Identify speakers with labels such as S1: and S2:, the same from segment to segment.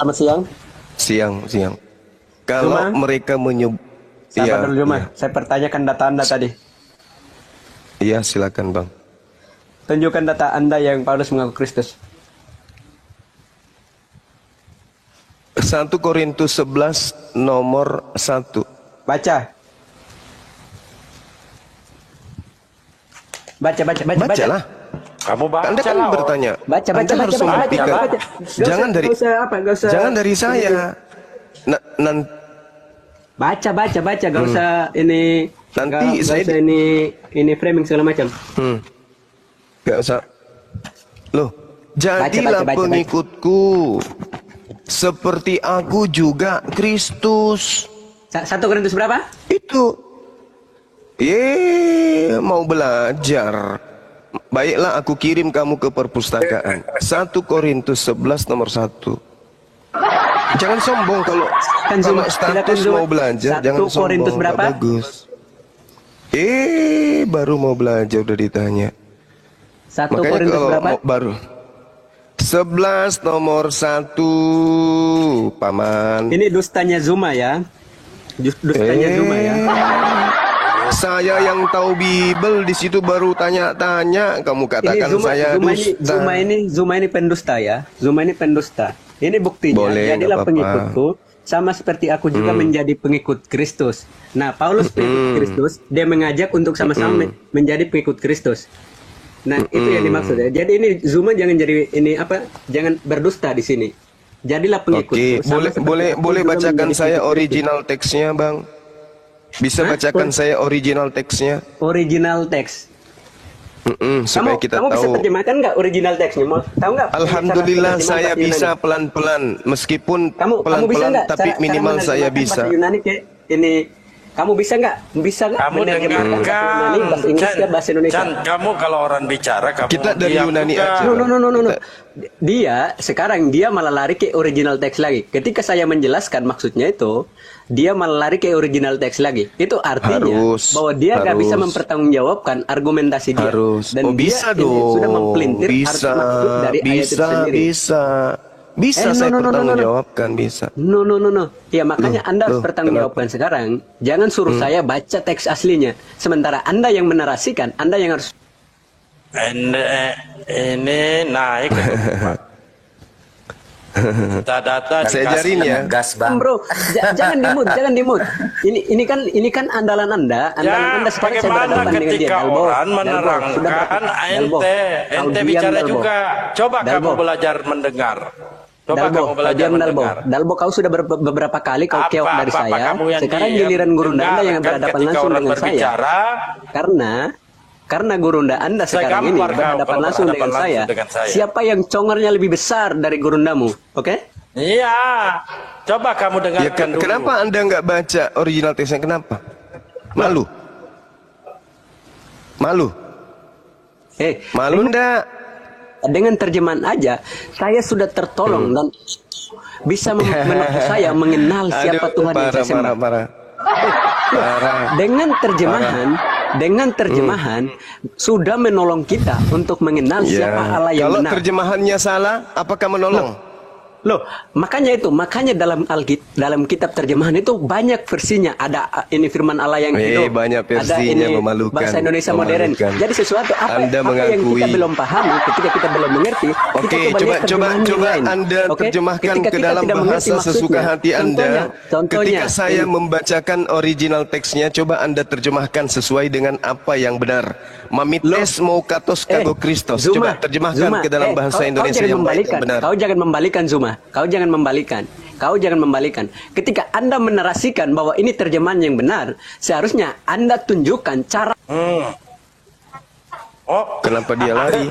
S1: Selamat siang.
S2: Siang. Kalau
S1: Juma?
S2: mereka menyebut,
S1: Sahabat dulu Juma. Saya pertanyakan data Anda tadi.
S2: iya silakan bang.
S1: Tunjukkan data Anda yang Paulus mengaku Kristus.
S2: 1 Korintus 11 nomor 1.
S1: Baca.
S2: Bacalah.
S3: Kamu baca
S2: Anda kan
S3: lah.
S2: bertanya.
S1: Baca.
S2: Anda harus membuktikan. Jangan dari jangan dari saya.
S1: Baca. Gak usah ini.
S2: Nanti
S1: Gak
S2: saya
S1: usah ini framing segala macam.
S2: Gak usah. Loh, jadilah
S1: baca.
S2: pengikutku. Seperti aku juga Kristus.
S1: 1 Korintus berapa?
S2: Itu. Mau belajar. Baiklah, aku kirim kamu ke perpustakaan. 1 Korintus 11 nomor 1. Jangan sombong kalau status mau belajar.
S1: 1
S2: Jangan sombong.
S1: Korintus berapa?
S2: Bagus. Baru mau belajar udah ditanya.
S1: 1
S2: Makanya
S1: Korintus
S2: kalau
S1: berapa?
S2: baru 11 nomor 1, Paman.
S1: Ini dustanya Zuma ya. Dustanya Zuma ya.
S2: Saya yang tahu Bible di situ baru tanya-tanya, kamu katakan saya dusta.
S1: Zuma ini pendusta ya. Zuma ini pendusta. Ini buktinya.
S2: Boleh,
S1: Jadilah
S2: nggak apa-apa.
S1: pengikutku sama seperti aku juga menjadi pengikut Kristus. Nah, Paulus pengikut Kristus, dia mengajak untuk sama-sama menjadi pengikut Kristus. Nah, itu yang dimaksud ya. Jadi ini Zuma jangan jadi ini apa? Jangan berdusta di sini. Jadilah pengikutku.
S2: Oke, boleh bacakan saya original teksnya, Bang. Bisa bacakan saya original teksnya?
S1: Original teks.
S2: Supaya kita
S1: kamu bisa
S2: tahu.
S1: terjemahkan nggak original teksnya? Mau tahu nggak?
S2: Alhamdulillah
S1: Cara
S2: saya
S1: terjemahan
S2: bisa
S1: bahasa
S2: pelan-pelan, meskipun
S1: Yunani? Kamu bisa
S2: pelan-pelan
S1: nggak?
S2: tapi minimal saya bisa.
S1: Bahasa Yunani kayak ini. Kamu bisa nggak?
S3: Kamu
S1: menerjemahkan bahasa Yunani, bahasa Inggris ya, bahasa Indonesia?
S3: Chan, kamu kalau orang bicara kamu
S2: Kita dari
S3: diam
S2: Yunani
S3: juga.
S2: aja.
S1: No. Sekarang dia malah lari ke original teks lagi. Ketika saya menjelaskan maksudnya itu, dia malah lari ke original teks lagi. Itu artinya bahwa dia nggak bisa mempertanggungjawabkan argumentasi dia. Dan
S2: bisa
S1: dia
S2: dong.
S1: sudah mempelintir maksud dari ayat itu sendiri.
S2: Bisa saya pertanggungjawabkan, bisa.
S1: No. Ya makanya Anda harus pertanggungjawabkan sekarang. Jangan suruh saya baca teks aslinya. Sementara Anda yang menarasikan, Anda yang harus.
S3: Ini naik. Data
S2: saya ajarin ya.
S4: Gas bang.
S1: Bro, jangan dimut. Ini kan andalan Anda sekarang saya
S3: bagaimana
S1: berhadapan dengan dia.
S3: ketika orang menerangkan ente bicara juga. Coba kamu belajar mendengar.
S1: Dalbo, kau sudah beberapa kali kau keok dari saya. Sekarang giliran gurunda Anda yang berhadapan langsung dengan saya. Karena gurunda Anda sekarang ini berhadapan langsung dengan saya. Siapa yang congornya lebih besar dari gurundamu? Oke?
S3: Iya. Coba kamu dengarkan
S2: Ya kan,
S3: dulu.
S2: kenapa Anda nggak baca original teksnya? Kenapa? Malu? Malu ndak?
S1: Dengan terjemahan aja, saya sudah tertolong dan bisa membantu saya mengenal siapa Tuhan yang saya sembah.
S2: Parah.
S1: Dengan terjemahan sudah menolong kita untuk mengenal siapa Allah yang
S2: kalau
S1: benar.
S2: terjemahannya salah, apakah menolong?
S1: Loh, makanya dalam kitab terjemahan itu banyak versinya. Ada ini firman Allah yang hidup,
S2: banyak versinya,
S1: ada ini
S2: memalukan,
S1: bahasa Indonesia modern. Jadi sesuatu apa yang kita belum pahami, ketika kita belum mengerti,
S2: Oke, coba Anda terjemahkan ke dalam bahasa sesuka hati Anda. Ketika saya membacakan original teksnya, coba Anda terjemahkan sesuai dengan apa yang benar. Mamites mau katos kago Kristos. Coba terjemahkan ke dalam bahasa Indonesia yang baik dan benar.
S1: Kau jangan membalikan, Zuma. Kau jangan membalikan. Ketika Anda menarasikan bahwa ini terjemahan yang benar, seharusnya Anda tunjukkan cara.
S2: Kenapa dia lari?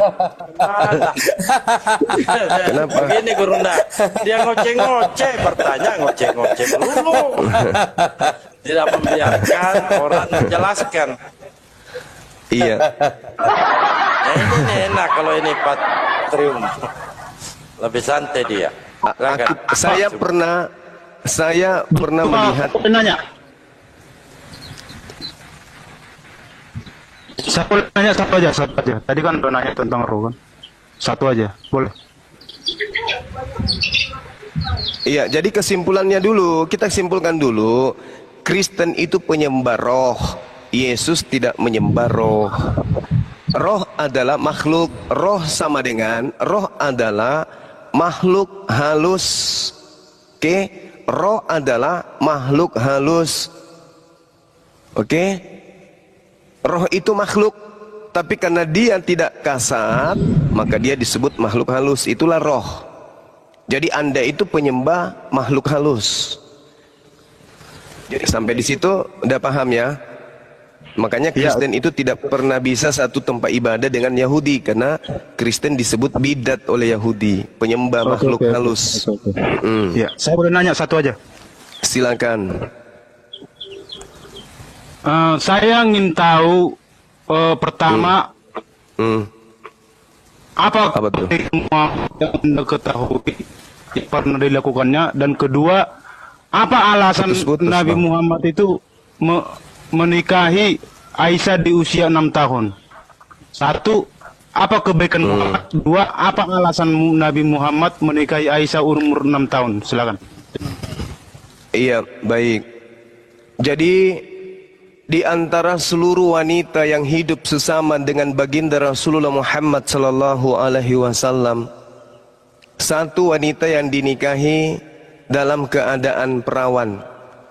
S2: Kenapa?
S3: Begini Gurunda, dia ngoceh-ngoceh, bertanya ngoceh-ngoceh dulu. Tidak membiarkan orang menjelaskan.
S2: Iya.
S3: Ini enak kalau ini Patrium. Lebih santai dia.
S2: Saya pernah melihat.
S5: Nanya. Satu aja. Tadi kan udah nanya tentang roh kan. Satu aja, boleh.
S2: Iya, jadi kesimpulannya dulu, kita simpulkan dulu, Kristen itu penyembah roh, Yesus tidak menyembah roh. Roh adalah makhluk, roh sama dengan, roh adalah makhluk halus. Oke, roh adalah makhluk halus. Oke, roh itu makhluk, tapi karena dia tidak kasar, maka dia disebut makhluk halus, itulah roh. Jadi Anda itu penyembah makhluk halus. Jadi sampai di situ udah paham ya? Makanya Kristen itu tidak pernah bisa satu tempat ibadah dengan Yahudi, karena Kristen disebut bidat oleh Yahudi, penyembah makhluk halus.
S5: Ya, saya boleh nanya satu aja.
S2: Silakan.
S5: Saya ingin tahu pertama apa yang Anda ketahui pernah dilakukannya, dan kedua, apa alasan Nabi Muhammad itu menikahi Aisyah di usia 6 tahun? Satu, apa kebaikan Muhammad? Dua, apa alasan Nabi Muhammad menikahi Aisyah umur 6 tahun? Silakan.
S2: Iya, baik. Jadi di antara seluruh wanita yang hidup sesama dengan baginda Rasulullah Muhammad sallallahu alaihi wasallam, satu wanita yang dinikahi dalam keadaan perawan,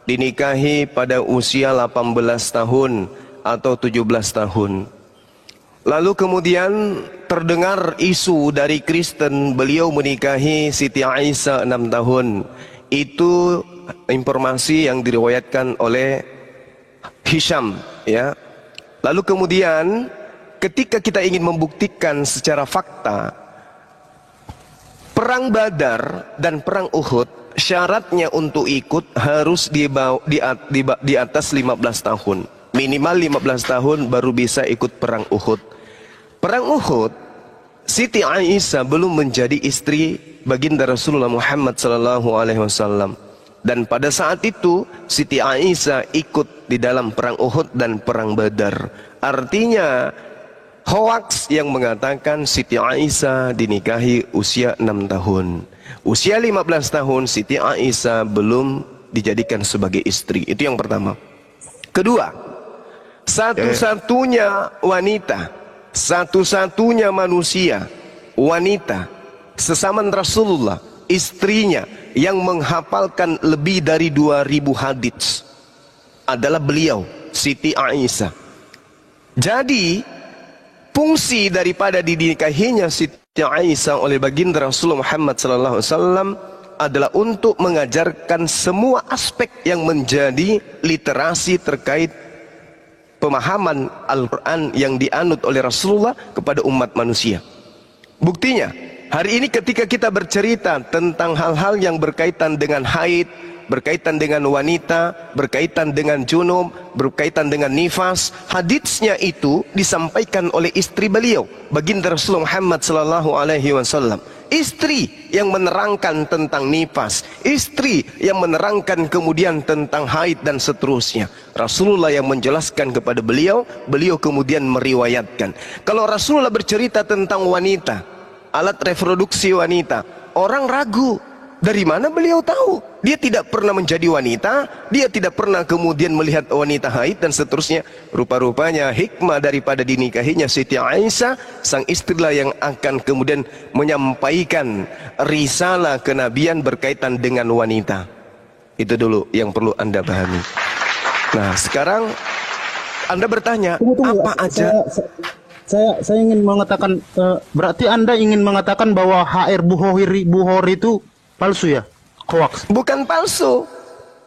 S2: dinikahi pada usia 18 tahun atau 17 tahun. Lalu kemudian terdengar isu dari Kristen, beliau menikahi Siti Aisyah 6 tahun. Itu informasi yang diriwayatkan oleh Hisham, ya. Lalu kemudian ketika kita ingin membuktikan secara fakta, perang Badar dan perang Uhud, syaratnya untuk ikut harus di atas 15 tahun. Minimal 15 tahun baru bisa ikut perang Uhud. Perang Uhud, Siti Aisyah belum menjadi istri baginda Rasulullah Muhammad SAW. Dan pada saat itu Siti Aisyah ikut di dalam perang Uhud dan perang Badar. Artinya hoaks yang mengatakan Siti Aisyah dinikahi usia 6 tahun. Usia 15 tahun Siti Aisyah belum dijadikan sebagai istri. Itu yang pertama. Kedua, satu-satunya wanita, satu-satunya manusia, wanita sesama Rasulullah, istrinya yang menghafalkan lebih dari 2000 hadits adalah beliau, Siti Aisyah. Jadi fungsi daripada dinikahinya Siti Aisyah oleh baginda Rasulullah Muhammad SAW adalah untuk mengajarkan semua aspek yang menjadi literasi terkait pemahaman Al-Quran yang dianut oleh Rasulullah kepada umat manusia. Buktinya, hari ini ketika kita bercerita tentang hal-hal yang berkaitan dengan haid, berkaitan dengan wanita, berkaitan dengan junub, berkaitan dengan nifas, haditsnya itu disampaikan oleh istri beliau, baginda Rasulullah Muhammad SAW. Istri yang menerangkan tentang nifas, istri yang menerangkan kemudian tentang haid dan seterusnya. Rasulullah yang menjelaskan kepada beliau, beliau kemudian meriwayatkan. Kalau Rasulullah bercerita tentang wanita, alat reproduksi wanita, orang ragu. Dari mana beliau tahu? Dia tidak pernah menjadi wanita, dia tidak pernah kemudian melihat wanita haid dan seterusnya. Rupa-rupanya hikmah daripada dinikahinya Siti Aisyah, sang istrilah yang akan kemudian menyampaikan risalah kenabian berkaitan dengan wanita. Itu dulu yang perlu Anda pahami. Nah, sekarang Anda bertanya, apa aja?
S5: Saya ingin mengatakan, berarti Anda ingin mengatakan bahwa HR Bukhari itu palsu ya? Hoax?
S2: Bukan palsu.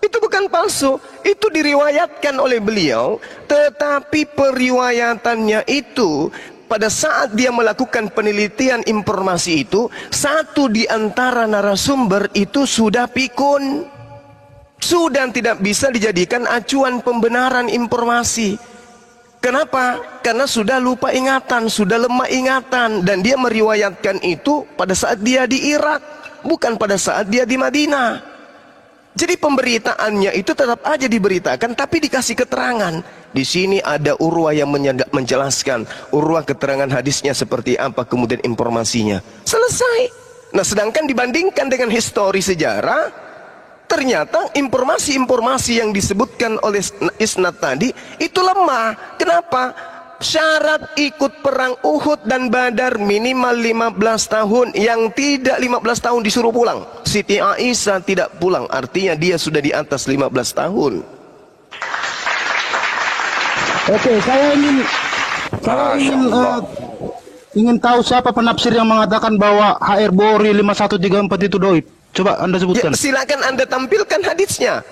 S2: Itu bukan palsu. Itu diriwayatkan oleh beliau, tetapi periwayatannya itu pada saat dia melakukan penelitian informasi itu, satu di antara narasumber itu sudah pikun. Sudah tidak bisa dijadikan acuan pembenaran informasi. Kenapa? Karena sudah lupa ingatan, sudah lemah ingatan, dan dia meriwayatkan itu pada saat dia di Irak, bukan pada saat dia di Madinah. Jadi pemberitaannya itu tetap aja diberitakan, tapi dikasih keterangan. Di sini ada Urwah yang menjelaskan, Urwah keterangan hadisnya seperti apa, kemudian informasinya. Selesai. Nah, sedangkan dibandingkan dengan histori sejarah, ternyata informasi-informasi yang disebutkan oleh isnad tadi itu lemah. Kenapa? Syarat ikut perang Uhud dan Badar minimal 15 tahun. Yang tidak 15 tahun disuruh pulang. Siti Aisyah tidak pulang, artinya dia sudah di atas 15 tahun.
S5: Oke, saya ingin tahu siapa penafsir yang mengatakan bahwa HR Bukhari 5134 itu doib. Coba Anda sebutkan.
S2: Ya, silakan Anda tampilkan hadisnya.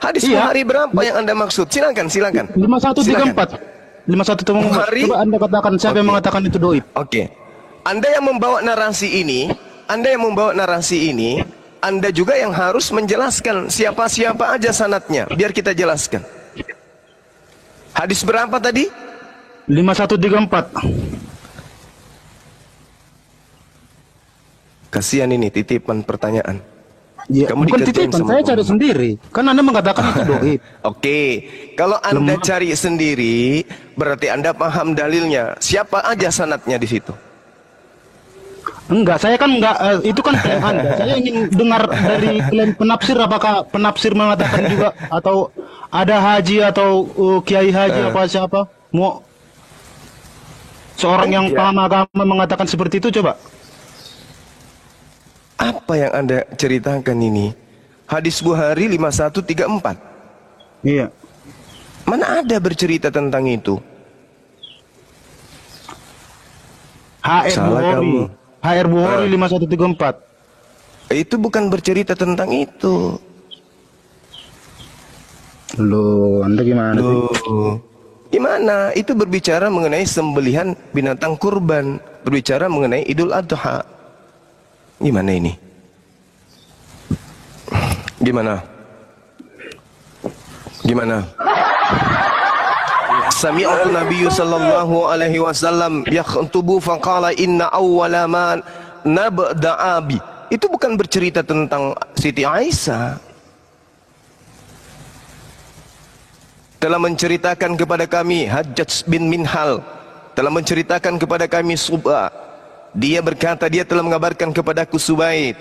S2: Hadis Bukhari berapa yang Anda maksud? Silakan.
S5: 5134. 5134. Coba Anda katakan siapa yang mengatakan itu doib.
S2: Oke. Anda yang membawa narasi ini, Anda juga yang harus menjelaskan siapa-siapa aja sanadnya, biar kita jelaskan. Hadis berapa tadi?
S5: 5134.
S2: Kasihan ini titipan pertanyaan.
S5: Ya,
S2: kamu
S5: bukan titipan, saya cari sendiri. Kan Anda mengatakan itu doib.
S2: Oke, kalau Anda cari sendiri, berarti Anda paham dalilnya. Siapa aja sanadnya di situ?
S5: Enggak, saya kan enggak, itu kan klaim Anda. Saya ingin dengar dari klaim penafsir, apakah penafsir mengatakan juga, atau ada haji atau kiai haji apa siapa? Mau seorang yang paham agama mengatakan seperti itu, coba.
S2: Apa yang Anda ceritakan ini? Hadis Bukhari 5134.
S5: Iya.
S2: Mana ada bercerita tentang itu?
S5: HR Bukhari 5134.
S2: Itu bukan bercerita tentang itu.
S5: Loh, Anda gimana sih?
S2: Gimana? Itu berbicara mengenai sembelihan binatang kurban, berbicara mengenai Idul Adha. Gimana ini? Gimana? Sami'atu Nabiyyu sallallahu alaihi wasallam yakhtubu faqala inna awwala ma nabda'a bi. Itu bukan bercerita tentang Siti Aisyah. Telah menceritakan kepada kami Hajjaj bin Minhal, telah menceritakan kepada kami Sub'a. Dia berkata, dia telah mengabarkan kepadaku Subaid.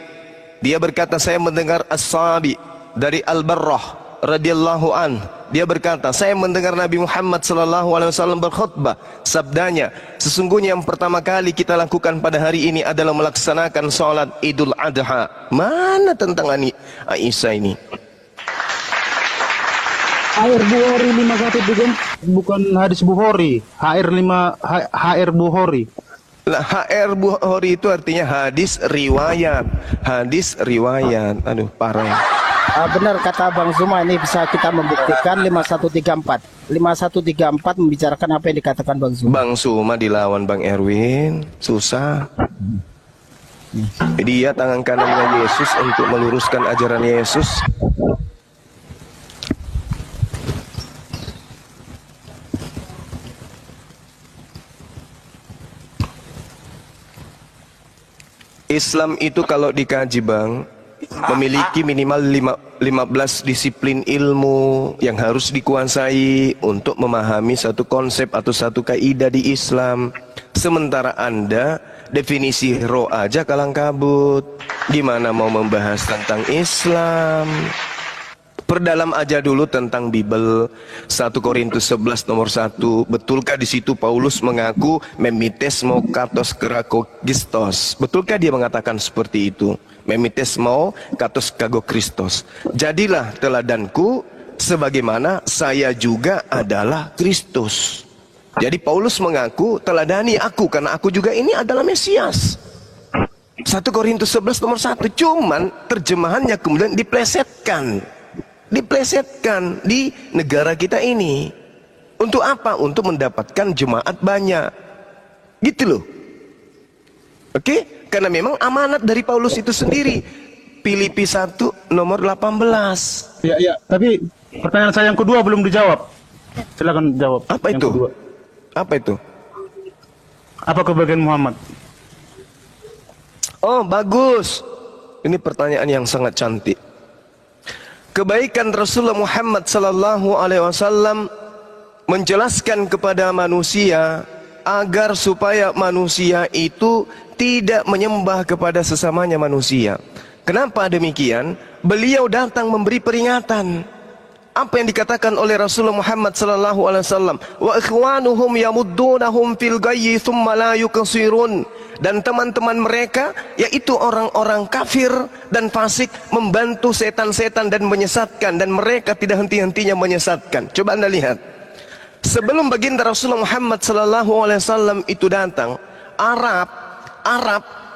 S2: Dia berkata, saya mendengar As-Sabi dari Al-Barrah radhiyallahu an. Dia berkata, saya mendengar Nabi Muhammad sallallahu alaihi wasallam berkhutbah. Sabdanya, sesungguhnya yang pertama kali kita lakukan pada hari ini adalah melaksanakan salat Idul Adha. Mana tentang Aisyah ini?
S5: HR Bukhari 5134 bukan hadis Bukhari. HR Bukhari.
S2: Lah, HR Bukhari itu artinya hadis riwayat. Aduh, parah.
S4: Benar kata Bang Zuma, ini bisa kita membuktikan 5134. 5134 membicarakan apa yang dikatakan Bang Zuma.
S2: Bang Zuma dilawan Bang Erwin, susah. Dia tangan kanannya Yesus untuk meluruskan ajaran Yesus. Islam itu kalau dikaji, Bang, memiliki minimal 15 disiplin ilmu yang harus dikuasai untuk memahami satu konsep atau satu kaidah di Islam. Sementara Anda definisi roh aja kalang kabut. Gimana mau membahas tentang Islam? Perdalam aja dulu tentang Bible. 1 Korintus 11 nomor 1. Betulkah di situ Paulus mengaku memites mau katos krakokistos? Betulkah dia mengatakan seperti itu? Memites mau katos kagokristos. Jadilah teladanku sebagaimana saya juga adalah Kristus. Jadi Paulus mengaku teladani aku karena aku juga ini adalah Mesias. 1 Korintus 11 nomor 1. Cuman terjemahannya kemudian diplesetkan di negara kita ini. Untuk apa? Untuk mendapatkan jemaat banyak. Gitu loh. Oke? Karena memang amanat dari Paulus itu sendiri. Filipi 1 nomor 18.
S5: Ya. Tapi pertanyaan saya yang kedua belum dijawab. Silakan jawab.
S2: Apa itu?
S5: Kedua.
S2: Apa itu?
S5: Apa kebahagiaan Muhammad?
S2: Oh, bagus. Ini pertanyaan yang sangat cantik. Kebaikan Rasulullah Muhammad sallallahu alaihi wasallam menjelaskan kepada manusia agar supaya manusia itu tidak menyembah kepada sesamanya manusia. Kenapa demikian? Beliau datang memberi peringatan. Apa yang dikatakan oleh Rasulullah Muhammad sallallahu alaihi wasallam, wa ikhwanuhum yamuddunahum fil ghayyi thumma la yuqsirun. Dan teman-teman mereka, yaitu orang-orang kafir dan fasik, membantu setan-setan dan menyesatkan, dan mereka tidak henti-hentinya menyesatkan. Coba Anda lihat, sebelum baginda Rasulullah Muhammad sallallahu alaihi wasallam itu datang, Arab,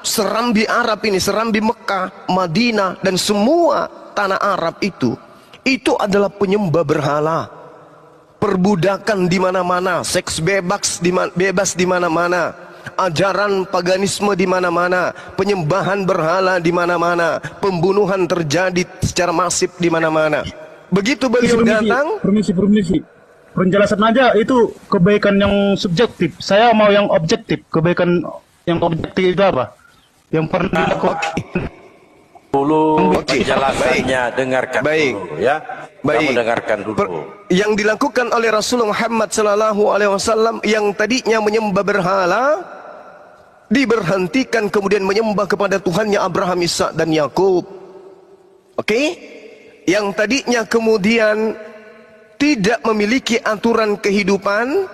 S2: serambi Arab ini, serambi Mekah, Madinah, dan semua tanah Arab itu adalah penyembah berhala, perbudakan di mana-mana, seks bebas di mana-mana, ajaran paganisme di mana-mana, penyembahan berhala di mana-mana, pembunuhan terjadi secara masif di mana-mana. Begitu beliau datang,
S5: permisi. Penjelasan aja itu kebaikan yang subjektif. Saya mau yang objektif. Kebaikan yang objektif itu apa? Yang pernah dilakukan
S3: dulu penjelasannya, dengarkan dulu ya. Kamu dengarkan dulu.
S2: Yang dilakukan oleh Rasulullah Muhammad sallallahu alaihi wasallam yang tadinya menyembah berhala diberhentikan, kemudian menyembah kepada Tuhannya Abraham, Ishak dan Yakub. Oke? Yang tadinya kemudian tidak memiliki aturan kehidupan,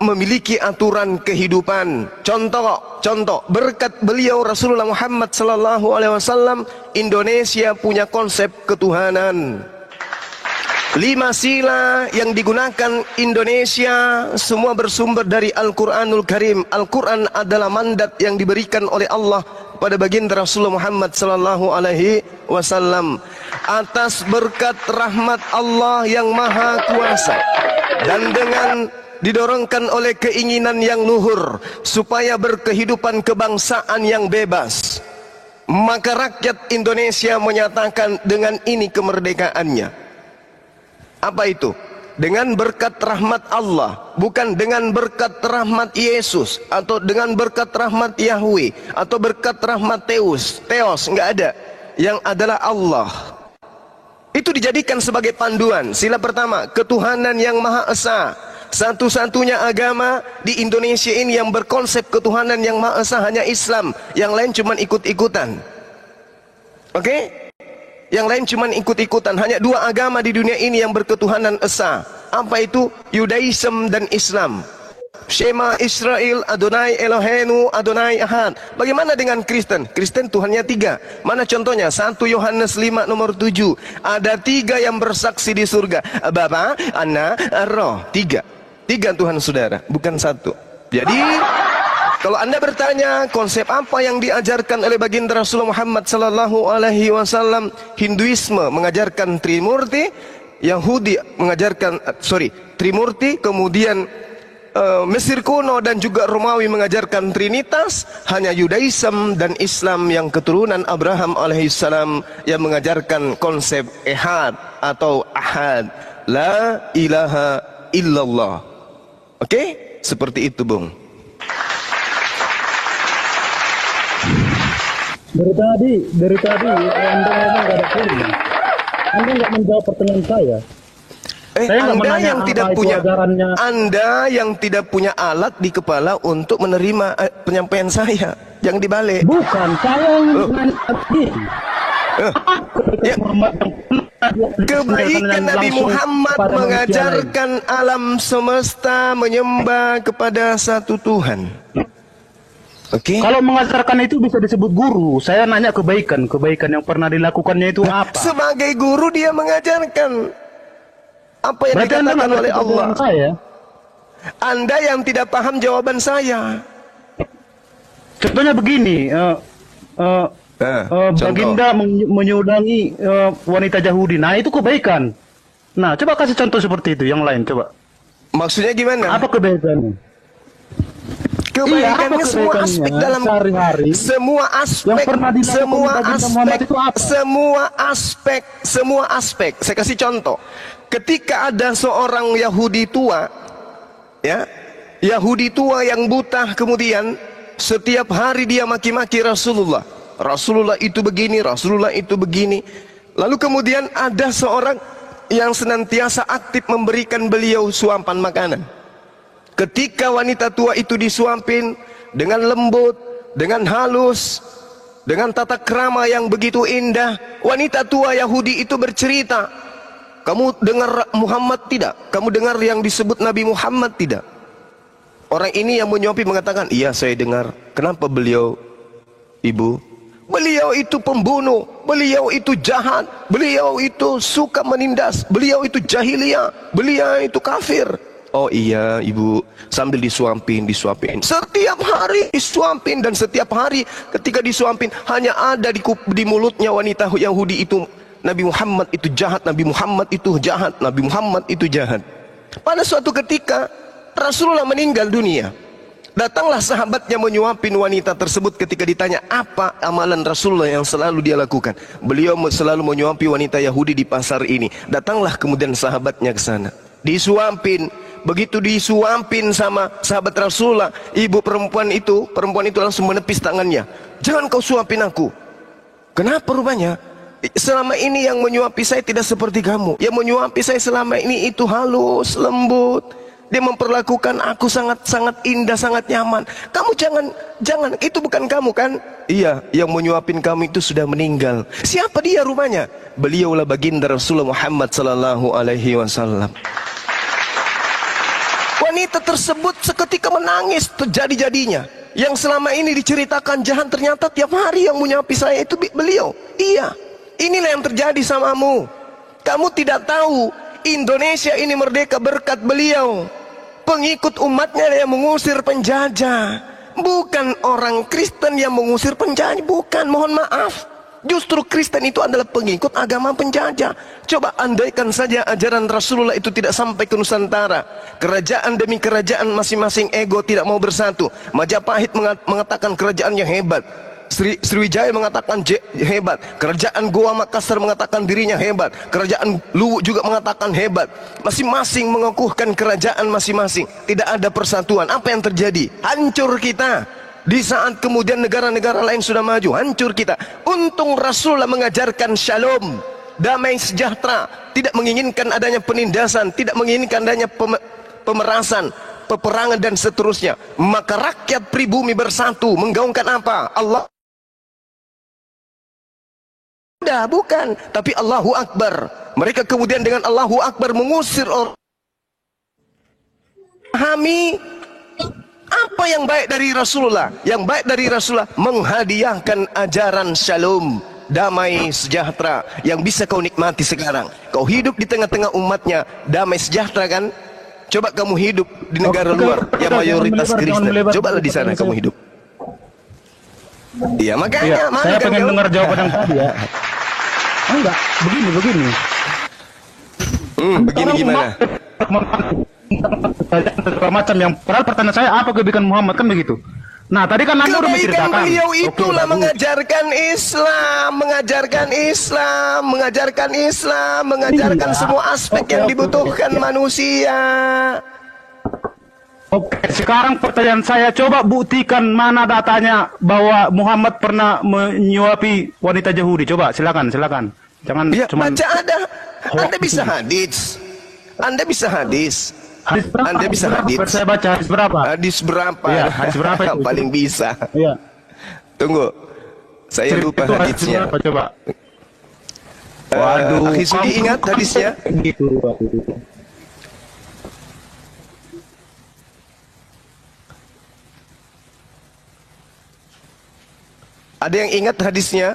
S2: memiliki aturan kehidupan. Contoh, berkat beliau Rasulullah Muhammad sallallahu alaihi wasallam, Indonesia punya konsep ketuhanan. 5 sila yang digunakan Indonesia semua bersumber dari Al-Quranul Karim. Al-Quran adalah mandat yang diberikan oleh Allah pada baginda Rasulullah Muhammad sallallahu alaihi wasallam atas berkat rahmat Allah yang maha kuasa, dan dengan didorongkan oleh keinginan yang luhur supaya berkehidupan kebangsaan yang bebas, maka rakyat Indonesia menyatakan dengan ini kemerdekaannya. Apa itu? Dengan berkat rahmat Allah, bukan dengan berkat rahmat Yesus, atau dengan berkat rahmat Yahweh, atau berkat rahmat Theos, enggak ada. Yang adalah Allah. Itu dijadikan sebagai panduan. Sila pertama, ketuhanan yang Maha Esa. Satu-satunya agama di Indonesia ini yang berkonsep ketuhanan yang Maha Esa hanya Islam. Yang lain cuma ikut-ikutan. Oke? Yang lain cuma ikut-ikutan. Hanya 2 agama di dunia ini yang berketuhanan Esa. Apa itu? Yudaism dan Islam. Shema Israel, Adonai Eloheinu, Adonai Ahad. Bagaimana dengan Kristen? Kristen Tuhannya 3. Mana contohnya? 1 Yohanes 5 nomor 7. Ada 3 yang bersaksi di surga. Bapa, Anak, Roh. 3 Tuhan saudara, bukan 1. Jadi kalau Anda bertanya konsep apa yang diajarkan oleh baginda Rasulullah Muhammad sallallahu alaihi wasallam, Hinduisme mengajarkan Trimurti, Yahudi mengajarkan Trimurti, kemudian Mesir kuno dan juga Romawi mengajarkan Trinitas, hanya Yudaism dan Islam yang keturunan Abraham alaihissalam yang mengajarkan konsep Ehad atau Ahad, La ilaha illallah. Oke? Seperti itu, Bung.
S5: Dari tadi Anda ngomong gak ada poin. Anda nggak menjawab pertanyaan saya.
S2: Anda yang tidak punya alat di kepala untuk menerima penyampaian saya yang dibalik.
S5: Bukan, saya yang
S2: Kebaikan Nabi Muhammad mengajarkan alam semesta menyembah kepada satu Tuhan. Oke.
S5: Kalau mengajarkan itu bisa disebut guru. Saya nanya kebaikan yang pernah dilakukannya itu apa?
S2: Sebagai guru dia mengajarkan apa yang dikatakan oleh Allah. Anda yang tidak paham jawaban saya.
S5: Contohnya begini, baginda menyudangi wanita Yahudi. Nah itu kebaikan. Nah coba kasih contoh seperti itu. Yang lain coba.
S2: Maksudnya gimana?
S5: Apa kebaikannya?
S2: Kebaikannya semua aspek dalam
S5: sehari-hari.
S2: Semua aspek. Saya kasih contoh. Ketika ada seorang Yahudi tua, ya, Yahudi tua yang buta, kemudian setiap hari dia maki-maki Rasulullah. Rasulullah itu begini, Rasulullah itu begini. Lalu kemudian ada seorang yang senantiasa aktif memberikan beliau suapan makanan. Ketika wanita tua itu disuapin dengan lembut, dengan halus, dengan tata krama yang begitu indah. Wanita tua Yahudi itu bercerita, kamu dengar Muhammad tidak? Kamu dengar yang disebut Nabi Muhammad tidak? Orang ini yang menyuapi mengatakan, iya saya dengar. Kenapa beliau, ibu? Beliau itu pembunuh, beliau itu jahat, beliau itu suka menindas, beliau itu jahiliyah, beliau itu kafir. Oh iya ibu, sambil disuapin. Setiap hari disuapin, dan setiap hari ketika disuapin hanya ada di mulutnya wanita Yahudi itu, Nabi Muhammad itu jahat, Nabi Muhammad itu jahat, Nabi Muhammad itu jahat. Pada suatu ketika Rasulullah meninggal dunia, datanglah sahabatnya menyuapin wanita tersebut. Ketika ditanya apa amalan Rasulullah yang selalu dia lakukan, beliau selalu menyuapi wanita Yahudi di pasar ini. Datanglah kemudian sahabatnya ke sana, disuapin. Begitu disuapin sama sahabat Rasulullah, ibu perempuan itu langsung menepis tangannya. Jangan kau suapin aku. Kenapa rupanya? Selama ini yang menyuapi saya tidak seperti kamu. Yang menyuapi saya selama ini itu halus, lembut. Dia memperlakukan aku sangat-sangat indah, sangat nyaman. Kamu jangan, itu bukan kamu kan? Iya, yang menyuapin kamu itu sudah meninggal. Siapa dia rupanya? Beliaulah baginda Rasulullah Muhammad sallallahu alaihi wasallam. Wanita tersebut seketika menangis terjadi-jadinya. Yang selama ini diceritakan jahat, ternyata tiap hari yang menyuapi saya itu beliau. Iya, inilah yang terjadi samamu. Kamu tidak tahu Indonesia ini merdeka berkat beliau. Pengikut umatnya yang mengusir penjajah, bukan orang Kristen yang mengusir penjajah. Bukan, mohon maaf. Justru Kristen itu adalah pengikut agama penjajah. Coba andaikan saja ajaran Rasulullah itu tidak sampai ke Nusantara, kerajaan demi kerajaan masing-masing ego tidak mau bersatu. Majapahit mengatakan kerajaannya hebat, Sriwijaya mengatakan hebat, kerajaan Goa Makassar mengatakan dirinya hebat, kerajaan Luwu juga mengatakan hebat. Masing-masing mengukuhkan kerajaan masing-masing, tidak ada persatuan. Apa yang terjadi? Hancur kita. Di saat kemudian negara-negara lain sudah maju, hancur kita. Untung Rasulullah mengajarkan shalom, damai sejahtera, tidak menginginkan adanya penindasan, tidak menginginkan adanya pemerasan, peperangan dan seterusnya. Maka rakyat pribumi bersatu menggaungkan apa? Allah. Bukan, tapi Allahu Akbar. Mereka kemudian dengan Allahu Akbar mengusir orang. Pahami apa yang baik dari Rasulullah? Yang baik dari Rasulullah menghadiahkan ajaran shalom, damai sejahtera yang bisa kau nikmati sekarang. Kau hidup di tengah-tengah umatnya, damai sejahtera kan? Coba kamu hidup di negara luar yang mayoritas Kristen. Cobalah di sana kamu hidup. Iya, makanya
S5: saya pengen dengar jawaban yang tadi ya. Enggak, begini.
S2: Begini gimana?
S5: Macam yang padahal pertanyaan saya apa kebaikan Muhammad kan begitu. Nah tadi kan Anda udah menceritakan.
S2: Beliau itulah mengajarkan Islam, mengajarkan semua aspek yang dibutuhkan manusia.
S5: Oke, sekarang pertanyaan saya, coba buktikan mana datanya bahwa Muhammad pernah menyuapi wanita Yahudi. Coba silakan. Jangan
S2: ya,
S5: cuma
S2: baca ada. Anda bisa hadis. Anda bisa hadis.
S5: Saya baca hadis berapa?
S2: Hadis berapa?
S5: Ya, hadis berapa itu?
S2: Paling bisa.
S5: Iya.
S2: Tunggu. Saya lupa hadisnya.
S5: Hadis coba.
S2: Waduh, Akhi Sudi ingat hadisnya?
S5: Gitu.
S2: Ada yang ingat hadisnya?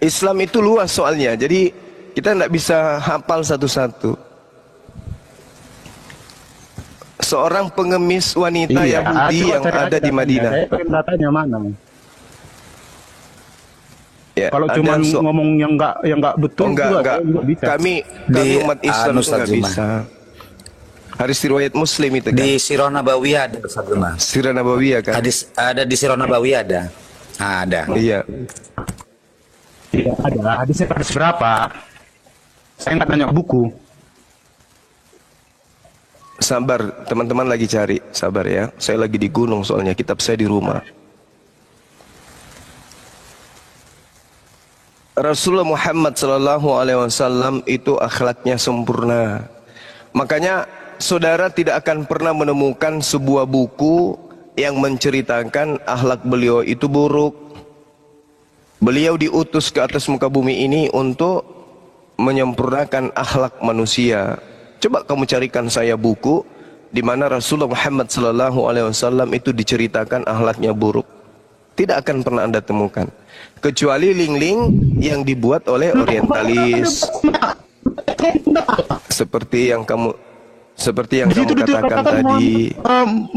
S2: Islam itu luas soalnya, jadi kita tidak bisa hafal satu-satu. Seorang pengemis wanita Yahudi yang ada di Madinah.
S5: Saya pengen datanya mana?
S2: Ya,
S5: kalau cuma ngomong yang enggak betul
S2: enggak bisa. Kami umat Islam enggak bisa. Hadis riwayat Muslim itu kan.
S6: Di Sirah Nabawiyah ada
S2: Sirah Nabawiyah kan.
S6: Hadis ada di Sirah Nabawiyah ada. Ada.
S2: Iya.
S5: Iya, ada. Hadis berapa? Saya nggak nanya buku.
S2: Sabar, teman-teman lagi cari. Sabar ya. Saya lagi di gunung soalnya, kitab saya di rumah. Rasulullah Muhammad SAW itu akhlaknya sempurna. Makanya saudara tidak akan pernah menemukan sebuah buku yang menceritakan akhlak beliau itu buruk. Beliau diutus ke atas muka bumi ini untuk menyempurnakan akhlak manusia. Coba kamu carikan saya buku di mana Rasulullah Muhammad SAW itu diceritakan akhlaknya buruk. Tidak akan pernah Anda temukan. Kecuali link-link yang dibuat oleh orientalis. Seperti yang kamu katakan tadi.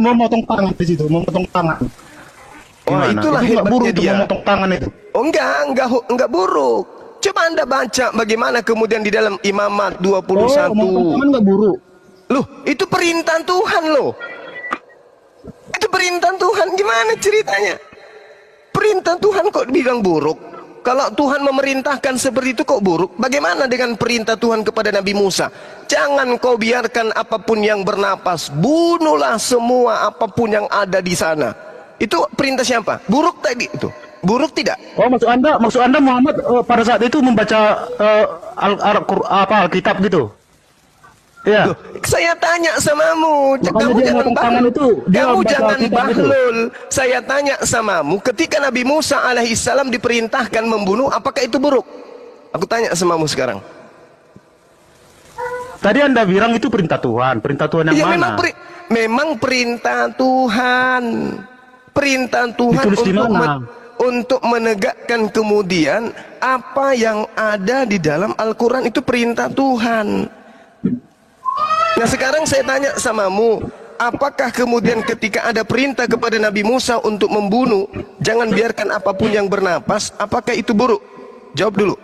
S5: Memotong tangan di situ, memotong tangan.
S2: Oh, itulah hebatnya dia.
S5: Memotong tangan itu.
S2: Oh, enggak buruk. Coba Anda baca bagaimana kemudian di dalam Imamat 21.
S5: Memotong tangan enggak buruk.
S2: Loh, itu perintah Tuhan loh. Itu perintah Tuhan, gimana ceritanya? Perintah Tuhan kok bilang buruk? Kalau Tuhan memerintahkan seperti itu kok buruk? Bagaimana dengan perintah Tuhan kepada Nabi Musa? Jangan kau biarkan apapun yang bernapas, bunuhlah semua apapun yang ada di sana. Itu perintah siapa? Buruk tadi itu. Buruk tidak?
S5: Oh, maksud Anda Muhammad pada saat itu membaca Alkitab gitu? Ya.
S2: Loh, saya tanya samamu, kamu jangan bahlul. Saya tanya samamu, ketika Nabi Musa alaihissalam diperintahkan membunuh, apakah itu buruk? Aku tanya samamu sekarang.
S5: Tadi Anda bilang itu perintah Tuhan yang
S2: ya,
S5: mana?
S2: Memang perintah Tuhan. Perintah Tuhan untuk menegakkan kemudian apa yang ada di dalam Al-Quran itu perintah Tuhan. Nah sekarang saya tanya samamu, apakah kemudian ketika ada perintah kepada Nabi Musa untuk membunuh, jangan biarkan apapun yang bernapas, apakah itu buruk? Jawab dulu.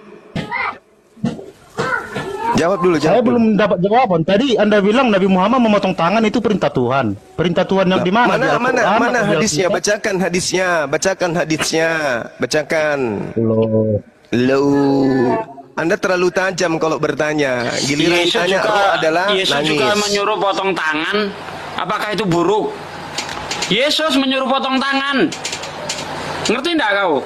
S5: Saya belum dapat jawaban. Tadi Anda bilang Nabi Muhammad memotong tangan itu perintah Tuhan. Perintah Tuhan yang di mana?
S2: Mana hadisnya? Bacakan hadisnya. Bacakan. Loh. Anda terlalu tajam kalau bertanya. Giliran tanya adalah
S3: Yesus
S2: nangis.
S3: juga menyuruh potong tangan. Apakah itu buruk? Yesus menyuruh potong tangan. Ngerti enggak kau?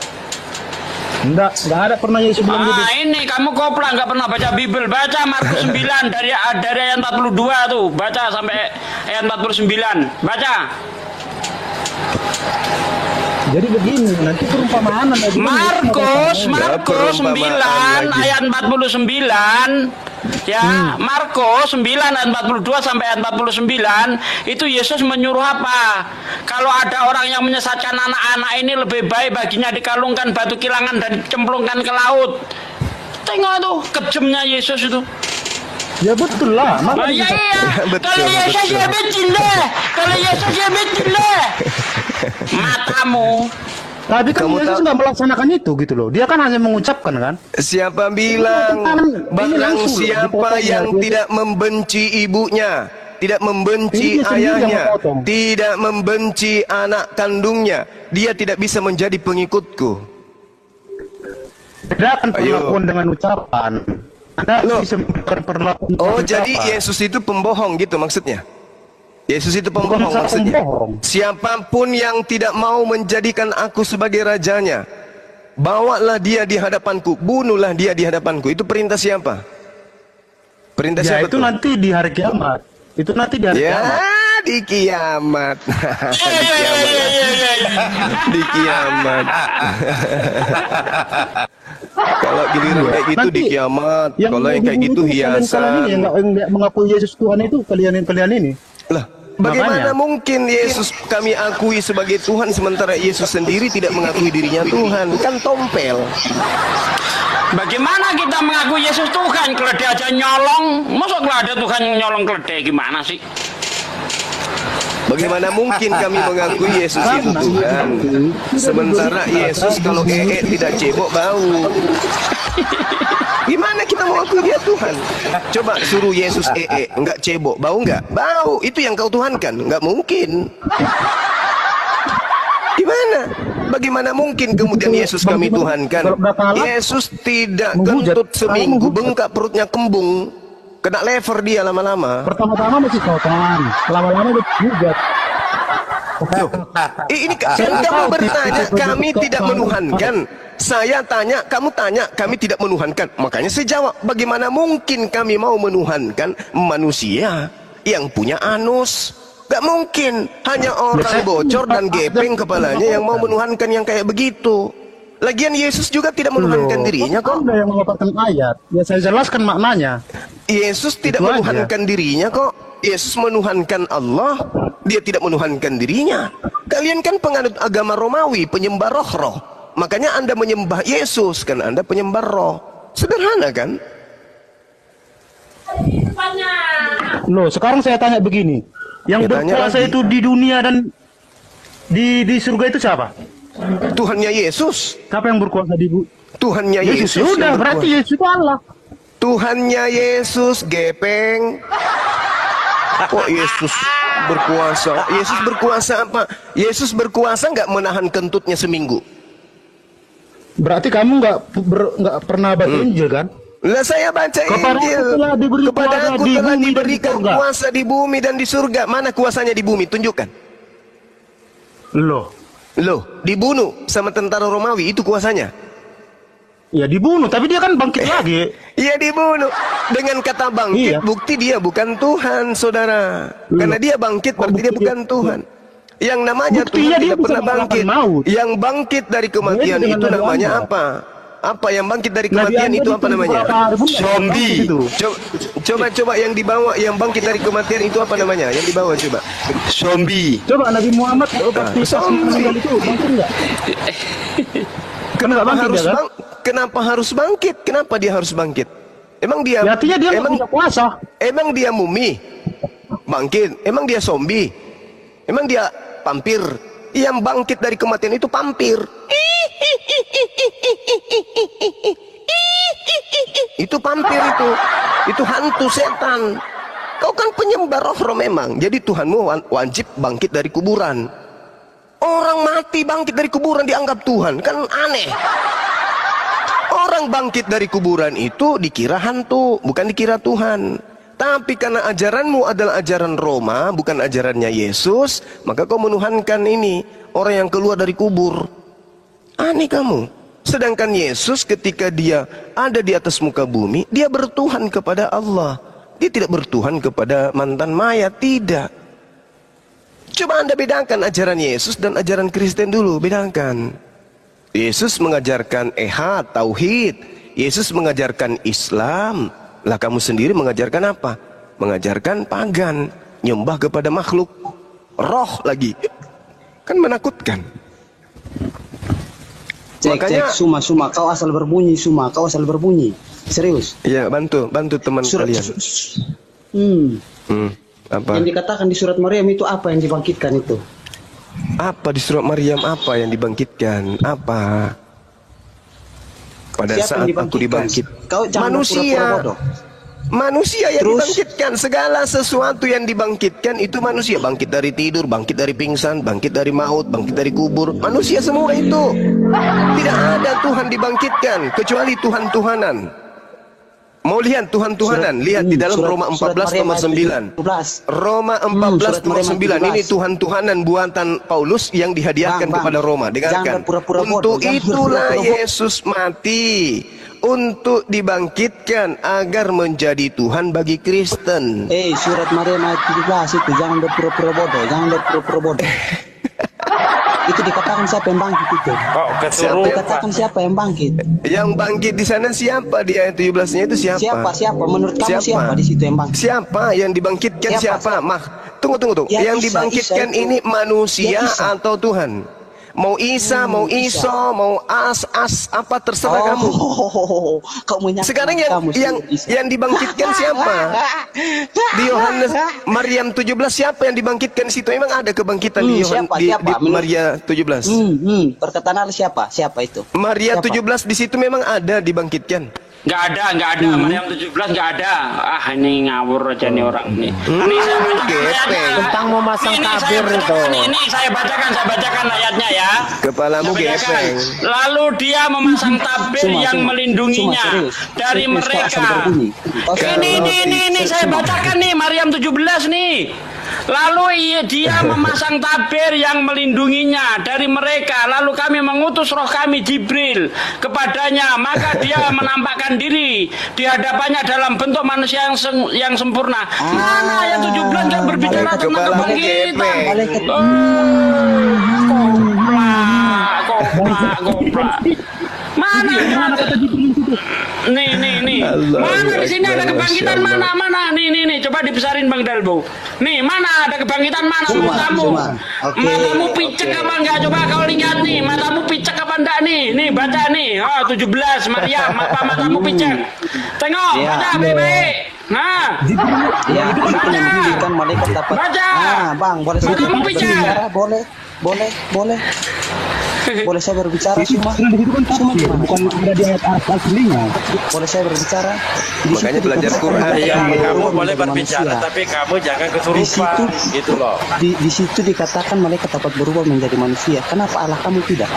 S5: Enggak ada pernah Yesus bilang gitu.
S3: Ini kamu kopla nggak pernah baca Bible. Baca Markus 9 dari ayat 42 tuh. Baca sampai ayat 49. Baca.
S5: Jadi begini, nanti perumpamaan
S3: Markus 9 ayat 49. Ya, Markus 9 ayat 42 sampai ayat 49 itu Yesus menyuruh apa? Kalau ada orang yang menyesatkan anak-anak ini, lebih baik baginya dikalungkan batu kilangan dan dicemplungkan ke laut. Tengok tuh kejamnya Yesus itu.
S5: Ya betul lah.
S3: Iya. Kalau Yesus ya betul lah. Matamu.
S5: Tapi kan Yesus nggak melaksanakan itu gitu loh. Dia kan hanya mengucapkan kan.
S2: Siapa bilang barang siapa yang tidak membenci ibunya, tidak membenci ayahnya, tidak membenci anak kandungnya, dia tidak bisa menjadi pengikutku.
S5: Bedakan perlakuan dengan ucapan. Anda bisa perlakuan.
S2: Oh, jadi Yesus itu pembohong gitu maksudnya? Yesus itu pembohong maksudnya? Siapapun yang tidak mau menjadikan aku sebagai rajanya, bawalah dia di hadapanku, bunuhlah dia di hadapanku. Itu perintah siapa? Perintah siapa
S5: itu? Nanti di hari kiamat. Itu nanti di hari kiamat.
S2: Di kiamat. Di kiamat. Kalau giliran kayak gitu di kiamat, kalau yang kayak gitu hiasan.
S5: Yang nggak mengakui Yesus Tuhan itu kalian ini.
S2: Lah, bagaimana mungkin Yesus kami akui sebagai Tuhan sementara Yesus sendiri tidak mengakui dirinya Tuhan? Kan tompel.
S3: Bagaimana kita mengakui Yesus Tuhan? Keledai aja nyolong. Masa ada Tuhan nyolong keledai, gimana sih?
S2: Bagaimana mungkin kami mengakui Yesus itu Tuhan sementara Yesus kalau tidak cebok bau? Gimana kita mau akui dia Tuhan? Coba suruh Yesus enggak cebok, bau enggak? Bau, itu yang kau tuhankan, enggak mungkin. Gimana? Bagaimana mungkin kemudian Yesus kami tuhankan? Yesus tidak kentut seminggu, bengkak perutnya kembung, kena lever dia lama-lama.
S5: Pertama-tama masih kotoran, lama-lama juga.
S2: Ini kan kamu bertanya, kami tidak menuhankan. Saya tanya, kamu tanya, kami tidak menuhankan. Makanya saya jawab, bagaimana mungkin kami mau menuhankan manusia yang punya anus? Gak mungkin. Hanya orang bocor dan gepeng kepalanya yang mau menuhankan yang kayak begitu. Lagian Yesus juga tidak menuhankan dirinya kok.
S5: Anda yang mengatakan ayat. Ya saya jelaskan maknanya.
S2: Yesus tidak
S5: Itu
S2: menuhankan dirinya kok. Yesus menuhankan Allah. Dia tidak menuhankan dirinya. Kalian kan penganut agama Romawi, penyembah roh-roh. Makanya Anda menyembah Yesus, kan Anda penyembah roh. Sederhana kan?
S5: Loh, sekarang saya tanya begini. Yang berkuasa itu di dunia dan di surga itu siapa?
S2: Tuhannya Yesus.
S5: Siapa yang berkuasa di
S2: Tuhannya Yesus.
S5: Sudah, berarti Yesus itu Allah.
S2: Tuhannya Yesus, gepeng. Kok Yesus berkuasa? Yesus berkuasa apa? Yesus berkuasa nggak menahan kentutnya seminggu.
S5: Berarti kamu nggak pernah baca Injil kan?
S2: Lah saya baca Injil. Kepada aku telah diberikan kuasa di bumi dan di surga. Mana kuasanya di bumi? Tunjukkan. Loh, dibunuh sama tentara Romawi, itu kuasanya?
S5: Ya dibunuh, tapi dia kan bangkit lagi.
S2: Iya dibunuh. Dengan kata bangkit, bukti dia bukan Tuhan, saudara. Karena dia bangkit, berarti dia bukan Tuhan. Yang namanya Tuhan tidak pernah bangkit. Yang bangkit dari kematian itu namanya apa? Apa yang bangkit dari kematian itu apa namanya? Zombie. Coba yang dibawa, yang bangkit dari kematian itu apa namanya? Yang dibawa coba. Zombie.
S5: Coba Nabi Muhammad waktu itu bangkit enggak?
S2: Kenapa harus bangkit? Kenapa dia harus bangkit? Emang dia
S5: artinya dia emang punya kuasa.
S2: Emang dia mumi? Bangkit. Emang dia zombie? Emang dia vampir? Yang bangkit dari kematian itu vampir. Itu vampir itu. Itu hantu setan. Kau kan penyembah roh memang. Jadi Tuhanmu wajib bangkit dari kuburan. Orang mati bangkit dari kuburan dianggap Tuhan, kan aneh. Orang bangkit dari kuburan itu dikira hantu, bukan dikira Tuhan. Tapi karena ajaranmu adalah ajaran Roma, bukan ajarannya Yesus, maka kau menuhankan ini, orang yang keluar dari kubur. Aneh kamu. Sedangkan Yesus ketika dia ada di atas muka bumi, dia bertuhan kepada Allah. Dia tidak bertuhan kepada mantan mayat, tidak. Coba Anda bedakan ajaran Yesus dan ajaran Kristen dulu, bedakan. Yesus mengajarkan ehad, tauhid. Yesus mengajarkan Islam. Lah kamu sendiri mengajarkan apa? Mengajarkan pagan, nyembah kepada makhluk, roh lagi. Kan menakutkan.
S4: Makanya Suma, kau asal berbunyi, Suma, kau asal berbunyi. Serius.
S2: Iya, bantu teman kalian. Apa?
S4: Yang dikatakan di surat Maryam itu apa yang dibangkitkan itu?
S2: Apa di surat Maryam, apa yang dibangkitkan? Apa? Pada saat aku dibangkit, manusia yang dibangkitkan. Segala sesuatu yang dibangkitkan itu manusia. Bangkit dari tidur, bangkit dari pingsan, bangkit dari maut, bangkit dari kubur. Manusia semua itu. Tidak ada Tuhan dibangkitkan kecuali Tuhan-Tuhanan. Mau lihat Tuhan-Tuhanan? Lihat di dalam Roma 14 nomor 9. Roma 14 nomor 9. Ini Tuhan-Tuhanan buatan Paulus yang dihadiahkan kepada Roma. Dengarkan. Untuk itulah Yesus mati, untuk dibangkitkan agar menjadi Tuhan bagi Kristen.
S4: Surat Maryam ayat 17 itu, jangan berpura-pura bodoh, jangan berpura-pura bodoh. Itu dikatakan siapa yang bangkit itu? Dikatakan siapa yang bangkit? Yang
S2: bangkit di sana siapa? Di ayat 17-nya itu siapa?
S4: Siapa? Menurut kamu siapa di situ yang bangkit?
S2: Siapa yang dibangkitkan? Siapa? Tunggu. Ya, yang dibangkitkan ini manusia atau Tuhan? Mau Isa, mau Iso, mau As, apa terserah kamu. Sekarang yang dibangkitkan siapa? Di Yohanes Maryam 17 siapa yang dibangkitkan di situ? Emang ada kebangkitan di Maria 17?
S4: Perkataan Allah siapa? Siapa itu?
S2: Maria 17 di situ memang ada dibangkitkan.
S3: Nggak ada. Maryam 17 nggak ada. Ini ngawur aja nih orang ini. Ini saya bacakan
S4: tentang memasang tabir itu.
S3: Ini saya bacakan ayatnya ya.
S2: Kepalamu gepeng.
S3: Lalu dia memasang tabir yang melindunginya dari mereka. Ini saya bacakan nih Maryam 17 nih. Lalu dia memasang tabir yang melindunginya dari mereka. Lalu kami mengutus roh kami Jibril kepadanya. Maka dia menampakkan diri di hadapannya dalam bentuk manusia yang sempurna. Mana ayat 17 yang berbicara tentang kebangkitan? Goblok. Mana kata nih. Mana di sini ada kebangkitan mana? Nih, coba dibesarin Bang Dalbo. Nih, mana ada kebangkitan mana matamu? Matamu picek apa enggak? Coba kau lihat nih, matamu picek apa enggak nih? Nih, baca nih. Oh, 17 Maryam, apa matamu picek? Tengok, baca baik-baik. Nah.
S4: Ya, itu menunjukkan malaikat dapat.
S3: Baca.
S4: Bang, boleh saya berbicara? Boleh. Boleh saya berbicara semua? Bukan ada di ayat aslinya. Boleh saya berbicara?
S2: Makanya belajar Quran.
S7: Iya, kamu boleh berbicara, tapi kamu jangan kesurupan, gitu loh.
S4: Di situ dikatakan malaikat dapat berubah menjadi manusia. Kenapa Allah kamu tidak?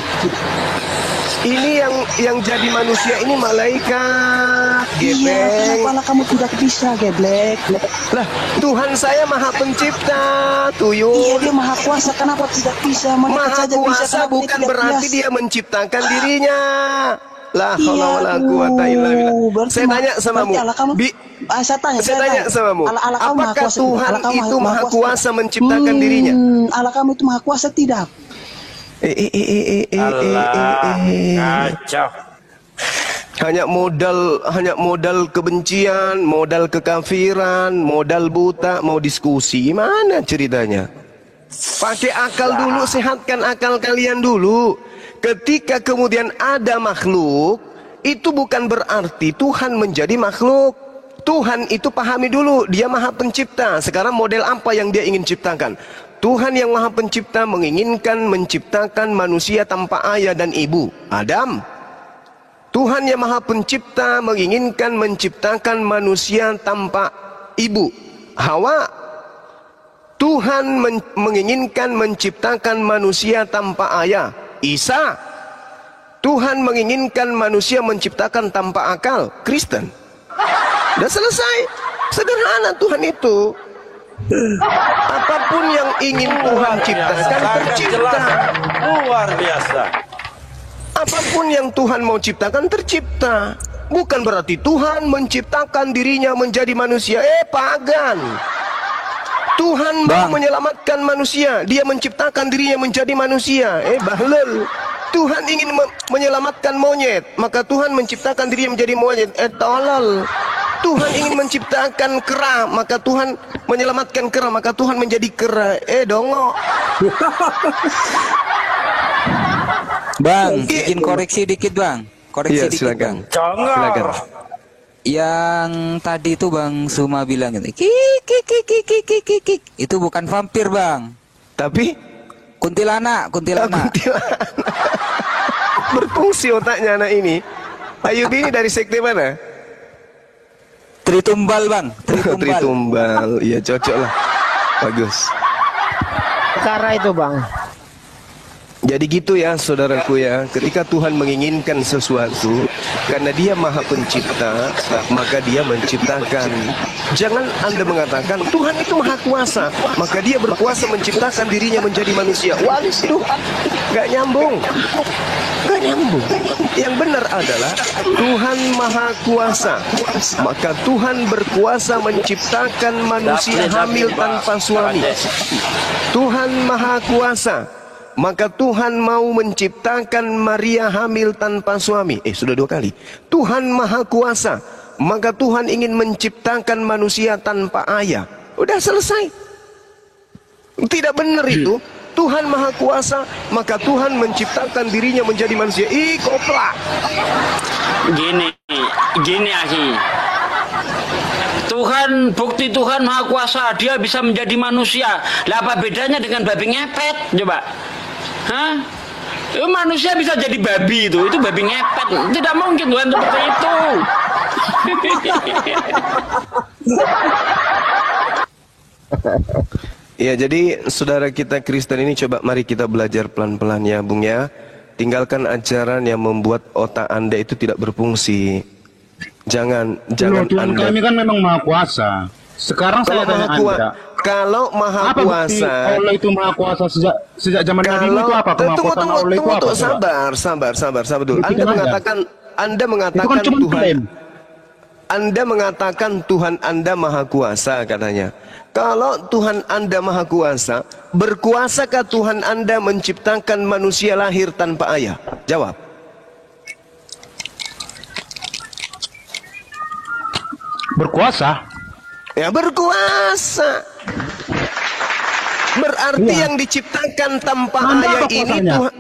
S2: Ini yang jadi manusia ini malaikat.
S4: Iya, kenapa Allah kamu tidak bisa, geblek?
S2: Lah, Tuhan saya Maha Pencipta, Tuyul.
S4: Iya, dia Maha Kuasa, kenapa tidak bisa?
S2: Maha Kuasa bukan berarti dia menciptakan dirinya. La haula wala quwata illa billah. Saya tanya samamu.
S4: Saya tanya
S2: samamu. Apakah Tuhan itu Maha Kuasa menciptakan dirinya?
S4: Allah kamu itu Maha Kuasa tidak?
S7: Kacau.
S2: Hanya modal kebencian, modal kekafiran, modal buta, mau diskusi. Mana ceritanya? Pakai akal dulu, sehatkan akal kalian dulu. Ketika kemudian ada makhluk, itu bukan berarti Tuhan menjadi makhluk. Tuhan itu pahami dulu, dia Maha Pencipta. Sekarang model apa yang dia ingin ciptakan? Tuhan yang Maha Pencipta menginginkan menciptakan manusia tanpa ayah dan ibu, Adam. Tuhan yang Maha Pencipta menginginkan menciptakan manusia tanpa ibu, Hawa. Tuhan menginginkan menciptakan manusia tanpa ayah, Isa. Tuhan menginginkan manusia menciptakan tanpa akal, Kristen. Udah selesai. Sederhana Tuhan itu. Apapun yang ingin Tuhan ciptakan tercipta.
S7: Luar biasa.
S2: Apapun yang Tuhan mau ciptakan tercipta. Bukan berarti Tuhan menciptakan dirinya menjadi manusia. Pagan. Tuhan mau menyelamatkan manusia. Dia menciptakan dirinya menjadi manusia. Bahlul. Tuhan ingin menyelamatkan monyet, maka Tuhan menciptakan dirinya menjadi monyet. Tolol. Tuhan ingin menciptakan kera, maka Tuhan menyelamatkan kera, maka Tuhan menjadi kera. Dongo.
S8: Bang, bikin koreksi dikit bang. Koreksi dikit
S2: silakan.
S8: Bang.
S2: Silakan.
S8: Yang tadi itu Bang Suma bilang gitu, kik, itu bukan vampir bang.
S2: Tapi
S8: kuntilanak.
S2: Berfungsi otaknya anak ini. Ayubi ini dari sekte mana?
S8: Tritumbal bang.
S2: Tritumbal. Iya cocok lah. Bagus.
S9: Perkara itu bang.
S2: Jadi gitu ya saudaraku ya. Ketika Tuhan menginginkan sesuatu, karena dia Maha Pencipta, maka dia menciptakan. Jangan Anda mengatakan Tuhan itu Maha Kuasa, maka dia berkuasa menciptakan dirinya menjadi manusia. Waduh, gak nyambung. Yang benar adalah Tuhan Maha Kuasa, maka Tuhan berkuasa menciptakan manusia hamil tanpa suami. Tuhan Maha Kuasa, maka Tuhan mau menciptakan Maria hamil tanpa suami. Sudah 2 kali. Tuhan Maha Kuasa, maka Tuhan ingin menciptakan manusia tanpa ayah. Udah selesai. Tidak benar itu. Tuhan Maha Kuasa, maka Tuhan menciptakan dirinya menjadi manusia. Koplak.
S3: Gini akhi. Bukti Tuhan Maha Kuasa, dia bisa menjadi manusia. Lah apa bedanya dengan babi ngepet? Coba. Hah? Manusia bisa jadi babi itu babi ngepet. Tidak mungkin Tuhan seperti itu.
S2: Ya, jadi saudara kita Kristen ini coba mari kita belajar pelan-pelan ya Bung ya. Tinggalkan ajaran yang membuat otak Anda itu tidak berfungsi. Jangan
S5: Tuhan
S2: Anda.
S5: kami kan memang Maha Kuasa. Sekarang saya tanya Anda,
S2: kalau Maha
S5: apa bukti
S2: Kuasa,
S5: Allah itu Maha Kuasa sejak zaman Nabi itu apa? Kemahakuasaan Allah itu apa?
S2: Sabar dulu. Anda mengatakan
S5: itu kan
S2: Tuhan.
S5: klaim.
S2: Anda mengatakan Tuhan Anda Maha Kuasa katanya. Kalau Tuhan Anda Maha Kuasa, berkuasakah Tuhan Anda menciptakan manusia lahir tanpa ayah? Jawab.
S5: Berkuasa?
S2: Ya, berkuasa. Berarti yang diciptakan tanpa ayah ini Tuhan.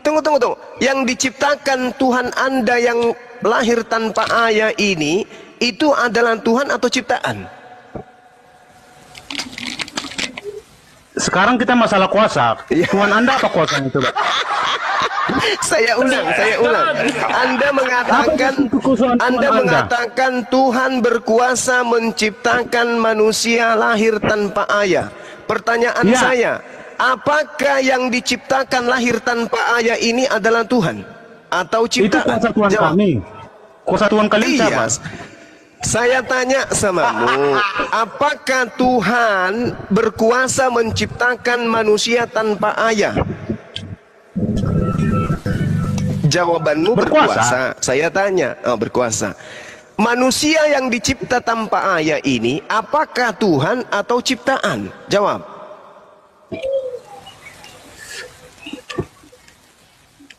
S2: Tunggu. Yang diciptakan Tuhan Anda yang lahir tanpa ayah ini, itu adalah Tuhan atau ciptaan?
S5: Sekarang kita masalah kuasa. Tuhan Anda apa kuasanya coba?
S2: Saya ulang. Anda mengatakan Tuhan berkuasa menciptakan manusia lahir tanpa ayah. Pertanyaan saya, apakah yang diciptakan lahir tanpa ayah ini adalah Tuhan atau ciptaan?
S5: Itu kuasa Tuhan kami. Kuasa Tuhan kalian siapa?
S2: Saya tanya samamu, apakah Tuhan berkuasa menciptakan manusia tanpa ayah? Jawabanmu berkuasa. Saya tanya, berkuasa. Manusia yang dicipta tanpa ayah ini, apakah Tuhan atau ciptaan? Jawab.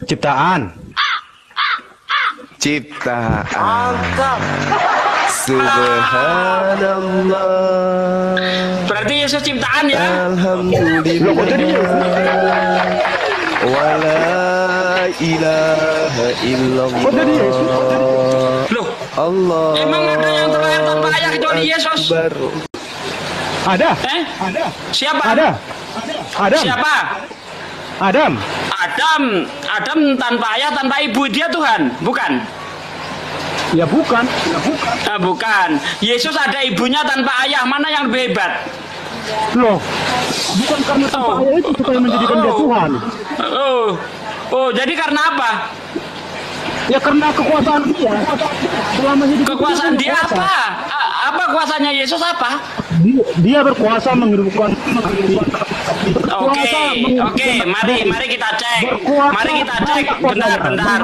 S5: Ciptaan.
S2: Ciptaan. Subhanallah.
S3: Berarti Yesus ciptaan ya?
S2: Alhamdulillah. Wala ilaha illallah.
S3: Loh,
S2: Allah.
S3: emang ada yang terlahir tanpa ayah kecuali Yesus?
S5: Ada.
S3: Ada. Siapa?
S5: Ada. Adam.
S3: Siapa?
S5: Adam.
S3: Adam tanpa ayah, tanpa ibu, dia Tuhan, bukan?
S5: Ya bukan.
S3: Bukan. Yesus ada ibunya tanpa ayah, mana yang lebih hebat?
S5: Loh, bukan karena tanpa ayah itu supaya menjadikan dia Tuhan.
S3: Jadi karena apa?
S5: Ya karena kekuasaan dia. Selama hidup
S3: kekuasaan dia apa? Apa kuasanya Yesus apa?
S5: Dia berkuasa menghidupkan.
S3: Oke, mari kita cek. Bentar.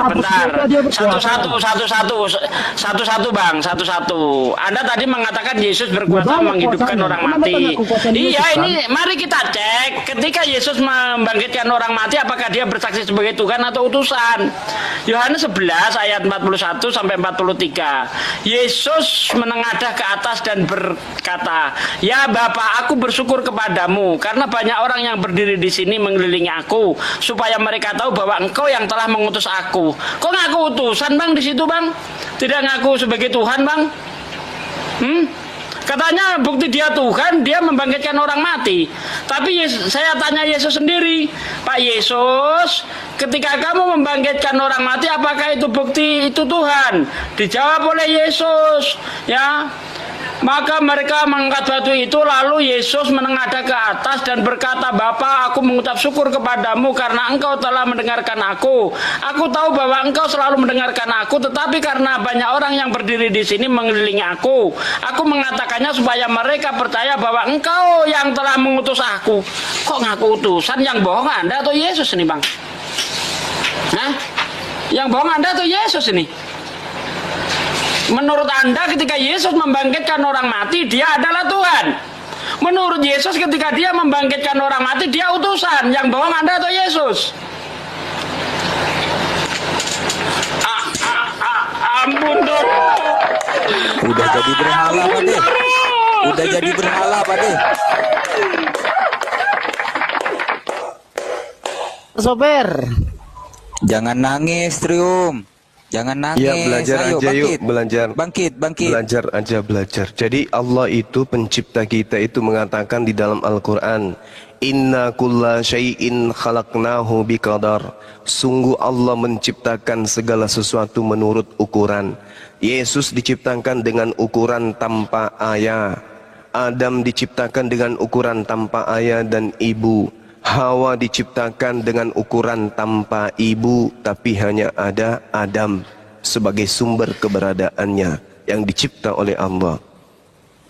S3: Satu-satu Bang, satu-satu. Anda tadi mengatakan Yesus berkuasa menghidupkan orang mati. Iya, ini mari kita cek. Ketika Yesus membangkitkan orang mati, apakah dia bersaksi sebagai Tuhan atau utusan? Yohanes 11 ayat 41 sampai 43. Yesus menengadah ke atas dan berkata, "Ya Bapa, aku bersyukur kepadamu karena banyak orang yang berdiri di sini mengelilingi aku, supaya mereka tahu bahwa Engkau yang telah mengutus aku." Kok ngaku utusan Bang di situ Bang? Tidak ngaku sebagai Tuhan Bang? Katanya bukti dia Tuhan, dia membangkitkan orang mati. Tapi saya tanya Yesus sendiri, Pak Yesus, ketika kamu membangkitkan orang mati, apakah itu bukti itu Tuhan? Dijawab oleh Yesus, ya. Maka mereka mengangkat batu itu, lalu Yesus menengadah ke atas dan berkata, "Bapa, aku mengucap syukur kepadamu karena Engkau telah mendengarkan aku. Aku tahu bahwa Engkau selalu mendengarkan aku, tetapi karena banyak orang yang berdiri di sini mengelilingi aku mengatakannya supaya mereka percaya bahwa Engkau yang telah mengutus aku." Kok ngaku utusan? Yang bohong Anda atau Yesus ini Bang? Yang bohong Anda atau Yesus ini? Menurut Anda ketika Yesus membangkitkan orang mati, dia adalah Tuhan. Menurut Yesus ketika dia membangkitkan orang mati, dia utusan. Yang bohong Anda atau Yesus? Ampun dong.
S8: Udah jadi berhala Pak De. Udah jadi berhala Pak De.
S9: Sopir.
S8: Jangan nangis, Trium. Jangan nangis.
S2: Ya, belajar
S8: ayo,
S2: aja
S8: bangkit.
S2: yuk, belajar.
S8: Bangkit.
S2: Belajar. Jadi Allah itu pencipta kita itu mengatakan di dalam Al-Quran, "Inna kulla syai'in khalaqnahu biqadar." Sungguh Allah menciptakan segala sesuatu menurut ukuran. Yesus diciptakan dengan ukuran tanpa ayah. Adam diciptakan dengan ukuran tanpa ayah dan ibu. Hawa diciptakan dengan ukuran tanpa ibu, tapi hanya ada Adam sebagai sumber keberadaannya yang dicipta oleh Allah.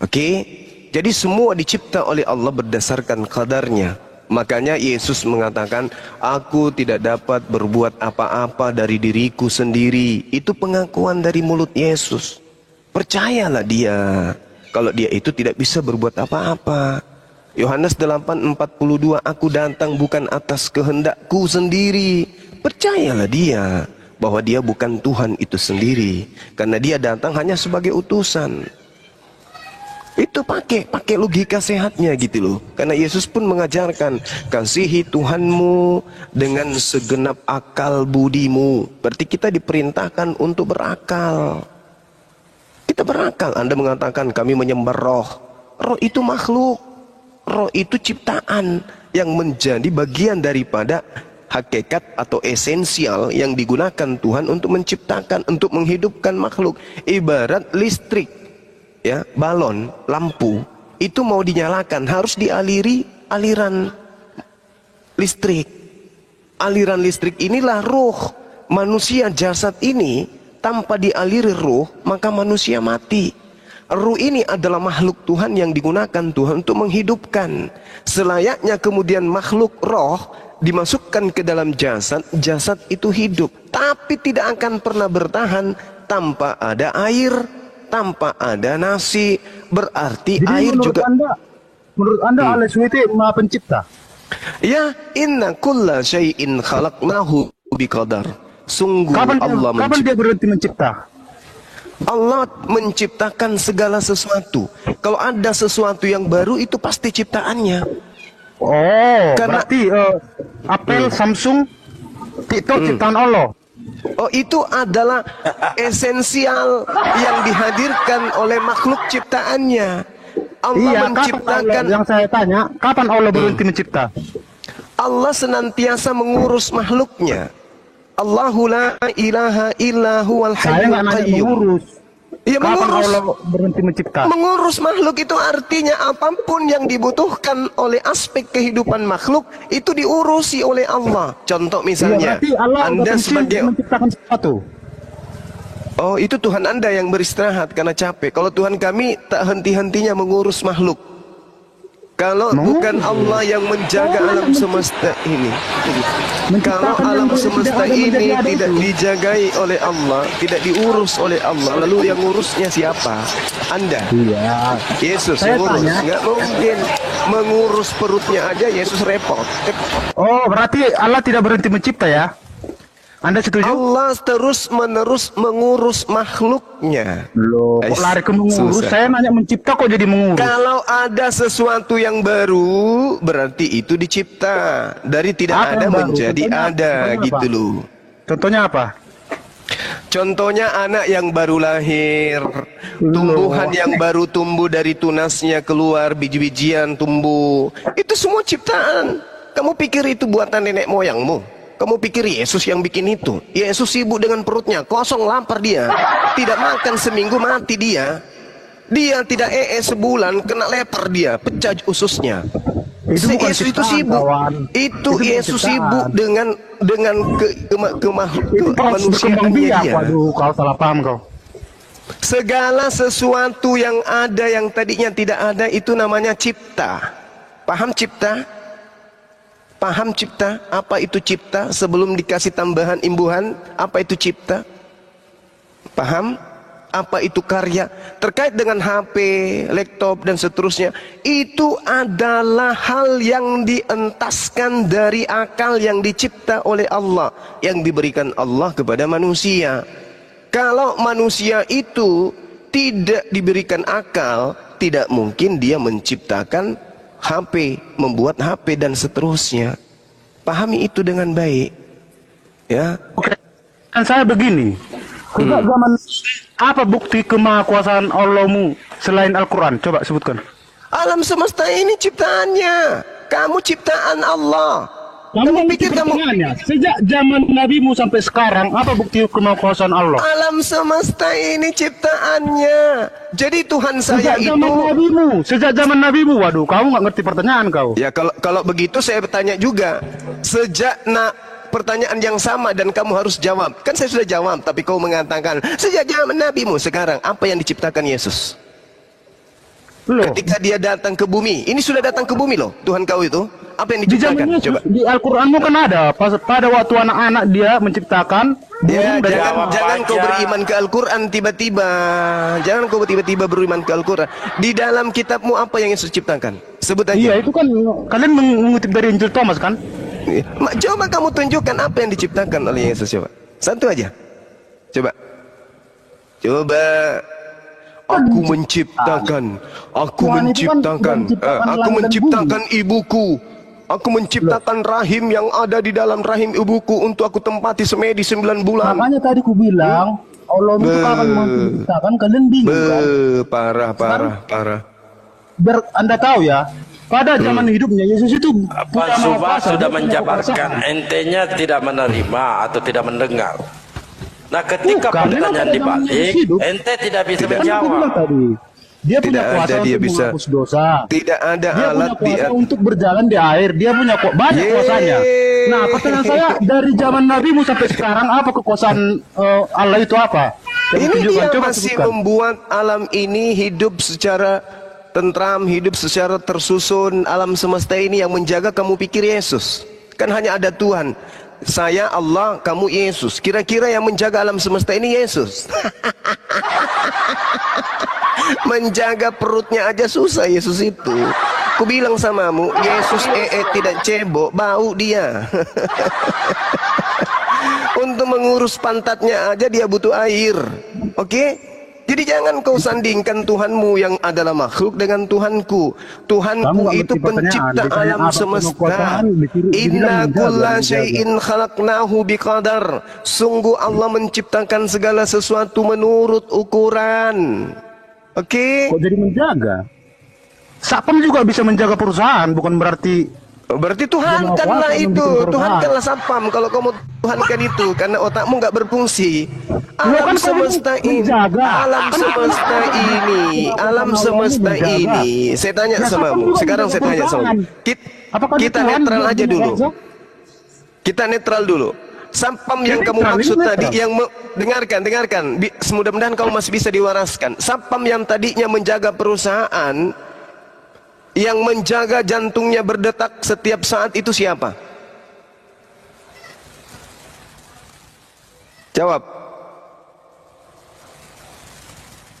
S2: Oke? Jadi semua dicipta oleh Allah berdasarkan qadarnya. Makanya Yesus mengatakan, aku tidak dapat berbuat apa-apa dari diriku sendiri. Itu pengakuan dari mulut Yesus. Percayalah dia, kalau dia itu tidak bisa berbuat apa-apa. Yohanes 8:42, aku datang bukan atas kehendakku sendiri. Percayalah dia, bahwa dia bukan Tuhan itu sendiri. Karena dia datang hanya sebagai utusan. Itu pakai logika sehatnya gitu loh. Karena Yesus pun mengajarkan, kasihi Tuhanmu dengan segenap akal budimu. Berarti kita diperintahkan untuk berakal. Kita berakal. Anda mengatakan kami menyembah roh. Roh itu makhluk. Roh itu ciptaan yang menjadi bagian daripada hakikat atau esensial yang digunakan Tuhan untuk menciptakan, untuk menghidupkan makhluk. Ibarat listrik. Ya, balon, lampu itu mau dinyalakan harus dialiri aliran listrik. Aliran listrik inilah ruh manusia. Jasad ini tanpa dialiri ruh maka manusia mati. Ruh ini adalah makhluk Tuhan yang digunakan Tuhan untuk menghidupkan. Selayaknya kemudian makhluk roh dimasukkan ke dalam jasad, jasad itu hidup, tapi tidak akan pernah bertahan tanpa ada air, tanpa ada nasi. Berarti jadi air
S5: menurut anda Allah SWT Maha Pencipta?
S2: Ya, inna kulla syai'in khalaqnahu biqadar. Sungguh kapan
S5: dia berhenti mencipta?
S2: Allah menciptakan segala sesuatu. Kalau ada sesuatu yang baru itu pasti ciptaannya.
S5: Oh, berarti Apple, Samsung, TikTok ciptaan Allah.
S2: Oh, itu adalah esensial yang dihadirkan oleh makhluk ciptaannya. Allah menciptakan.
S5: Yang saya tanya, kapan Allah berhenti mencipta?
S2: Allah senantiasa mengurus makhluknya. Allahu la ilaha illa huwal hayyul qayyum. Ya,
S5: kapan Allah berhenti mencipta?
S2: Mengurus makhluk itu artinya apapun yang dibutuhkan oleh aspek kehidupan makhluk itu diurusi oleh Allah. Contoh misalnya,
S5: ya, Allah
S2: Anda sebagai
S5: menciptakan sesuatu.
S2: Oh, itu Tuhan Anda yang beristirahat karena capek. Kalau Tuhan kami tak henti-hentinya mengurus makhluk. Kalau bukan Allah yang menjaga alam semesta ini, kalau alam semesta ini tidak dijagai oleh Allah, tidak diurus oleh Allah, lalu yang ngurusnya siapa? Anda?
S5: Iya.
S2: Yesus mengurus. Nggak mungkin. Mengurus perutnya aja Yesus repot.
S5: Oh, berarti Allah tidak berhenti mencipta ya? Anda setuju?
S2: Allah terus-menerus mengurus makhluknya.
S5: Loh, kok lari ke mengurus? Susah. Saya nanya mencipta kok jadi mengurus?
S2: Kalau ada sesuatu yang baru, berarti itu dicipta. Dari tidak ada menjadi ada, gitu loh.
S5: Contohnya apa?
S2: Contohnya anak yang baru lahir, tumbuhan yang baru tumbuh dari tunasnya keluar, biji-bijian tumbuh. Itu semua ciptaan. Kamu pikir itu buatan nenek moyangmu? Kamu pikir Yesus yang bikin itu? Yesus sibuk dengan perutnya, kosong lapar dia. Tidak makan seminggu mati dia. Dia tidak sebulan kena lepar dia, pecah ususnya. Yesus itu sibuk. Itu Yesus sibuk dengan kemanusiaannya dia.
S5: Waduh, kau salah paham kau.
S2: Segala sesuatu yang ada yang tadinya tidak ada itu namanya cipta. Paham cipta? Paham cipta? Apa itu cipta? Sebelum dikasih tambahan imbuhan, apa itu cipta? Paham? Apa itu karya? Terkait dengan HP, laptop dan seterusnya, itu adalah hal yang dientaskan dari akal yang dicipta oleh Allah, yang diberikan Allah kepada manusia. Kalau manusia itu tidak diberikan akal, tidak mungkin dia menciptakan HP, membuat HP dan seterusnya. Pahami itu dengan baik. Ya.
S5: Oke. Kan saya begini. Sejak zaman apa bukti kemahakuasaan Allahmu selain Al-Quran? Coba sebutkan.
S2: Alam semesta ini ciptaannya. Kamu ciptaan Allah.
S5: Kamu pikir kamu sejak zaman nabimu sampai sekarang apa bukti kemahakuasaan Allah?
S2: Alam semesta ini ciptaannya. Jadi Tuhan saya itu
S5: sejak zaman nabimu. Waduh, kamu nggak ngerti pertanyaan kau.
S2: Ya kalau begitu saya bertanya juga. Sejak pertanyaan yang sama dan kamu harus jawab. Kan saya sudah jawab, tapi kau mengatakan sejak zaman nabimu. Sekarang apa yang diciptakan Yesus? Ketika dia datang ke bumi, ini sudah datang ke bumi loh, Tuhan kau itu. Apa yang diciptakan? Coba.
S5: Di Al-Qur'anmu kan ada, pada waktu anak-anak dia menciptakan.
S2: Ya, jangan kau beriman ke Al-Quran tiba-tiba. Jangan kau tiba-tiba beriman ke Al-Quran. Di dalam kitabmu apa yang Yesus ciptakan? Sebut aja.
S5: Iya, itu kan kalian mengutip dari Injil Thomas kan?
S2: Coba kamu tunjukkan apa yang diciptakan oleh Yesus, coba. Satu aja. Coba. Aku menciptakan ibuku. Aku menciptakan rahim yang ada di dalam rahim ibuku untuk aku tempati semedi 9 bulan.
S5: Makanya tadi ku bilang, Allah itu akan menciptakan, kalian bingung kan?
S2: Parah.
S5: Biar Anda tahu ya, pada zaman hidupnya Yesus itu
S7: Pak Zuma sudah menjabarkan, entenya tidak menerima atau tidak mendengar. Nah, ketika pertanyaan dibalik, ente tidak bisa menjawab.
S5: Dia punya kuasa untuk menghapus dosa.
S2: Tidak ada
S5: dia
S2: alat
S5: punya kuasa untuk berjalan di air. Dia punya banyak kuasanya. Nah, pertanyaan saya, dari zaman Nabi sampai sekarang, apa kekuasaan Allah itu apa?
S2: Ini dia masih membuat alam ini hidup secara tentram, hidup secara tersusun. Alam semesta ini yang menjaga, kamu pikir Yesus? Kan hanya ada Tuhan. Saya Allah, kamu Yesus. Kira-kira yang menjaga alam semesta ini Yesus? Menjaga perutnya aja susah Yesus itu. Ku bilang samamu, Yesus tidak cebok, bau dia. Untuk mengurus pantatnya aja dia butuh air. Oke? Jadi jangan kau sandingkan Tuhanmu yang adalah makhluk dengan Tuhanku. Tuhanku itu pencipta alam semesta. Inna kulla syai'in khalaqnahu biqadar. Sungguh Allah menciptakan segala sesuatu menurut ukuran. Oke?
S5: Kok jadi menjaga? Satpam juga bisa menjaga perusahaan, bukan berarti
S2: Tuhan kanlah itu. Tuhan kanlah satpam. Kalau kamu Tuhan kan itu, karena otakmu nggak berfungsi. Alam semesta ini, alam semesta ini. Saya tanya samamu. Sekarang saya tanya samamu. Kita netral aja dulu. Kita netral dulu. Satpam yang kamu maksud tadi, yang dengarkan. Mudah-mudahan kamu masih bisa diwaraskan. Satpam yang tadinya menjaga perusahaan, yang menjaga jantungnya berdetak setiap saat itu siapa? Jawab.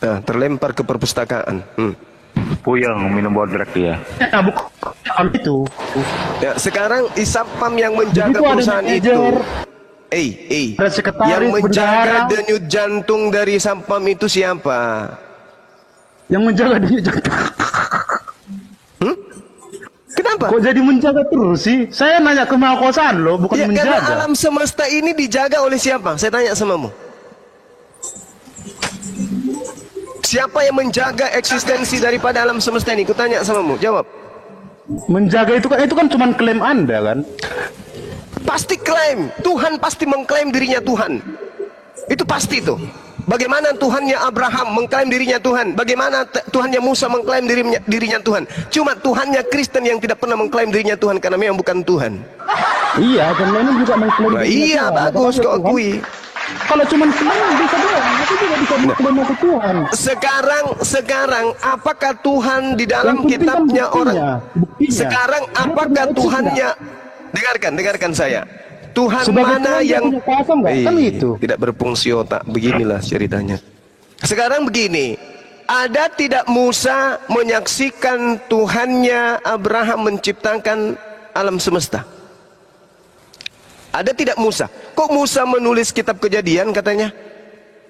S2: Nah, terlempar ke perpustakaan.
S5: Puyeng minum bodrek ya. Bukan itu.
S2: Ya, sekarang satpam yang menjaga perusahaan itu. Yang menjaga denyut jantung dari satpam itu siapa?
S5: Yang menjaga denyut jantung.
S2: Kenapa?
S5: Kok jadi menjaga terus sih? Saya nanya ke kemahakuasaan loh, bukan menjaga.
S2: Karena alam semesta ini dijaga oleh siapa? Saya tanya samamu. Siapa yang menjaga eksistensi daripada alam semesta ini? Kutanya samamu, jawab.
S5: Menjaga itu kan cuma klaim Anda kan?
S2: Pasti klaim. Tuhan pasti mengklaim dirinya Tuhan. Itu pasti tuh. Bagaimana Tuhannya Abraham mengklaim dirinya Tuhan? Bagaimana Tuhannya Musa mengklaim dirinya Tuhan? Cuma Tuhannya Kristen yang tidak pernah mengklaim dirinya Tuhan karena memang bukan Tuhan.
S5: Iya, dan lainnya juga mengklaim dirinya Tuhan.
S2: Iya, bagus kau akui.
S5: Kalau cuma klaim bisa doang, itu juga bisa mengklaim itu Tuhan.
S2: Sekarang apakah Tuhan di dalam kitabnya orang? Sekarang apakah Tuhannya? Dengarkan saya. Tuhan sebagai mana yang
S5: kan itu
S2: tidak berfungsi otak? Beginilah ceritanya. Sekarang begini, ada tidak Musa menyaksikan Tuhannya Abraham menciptakan alam semesta? Ada tidak Musa? Kok Musa menulis kitab Kejadian katanya?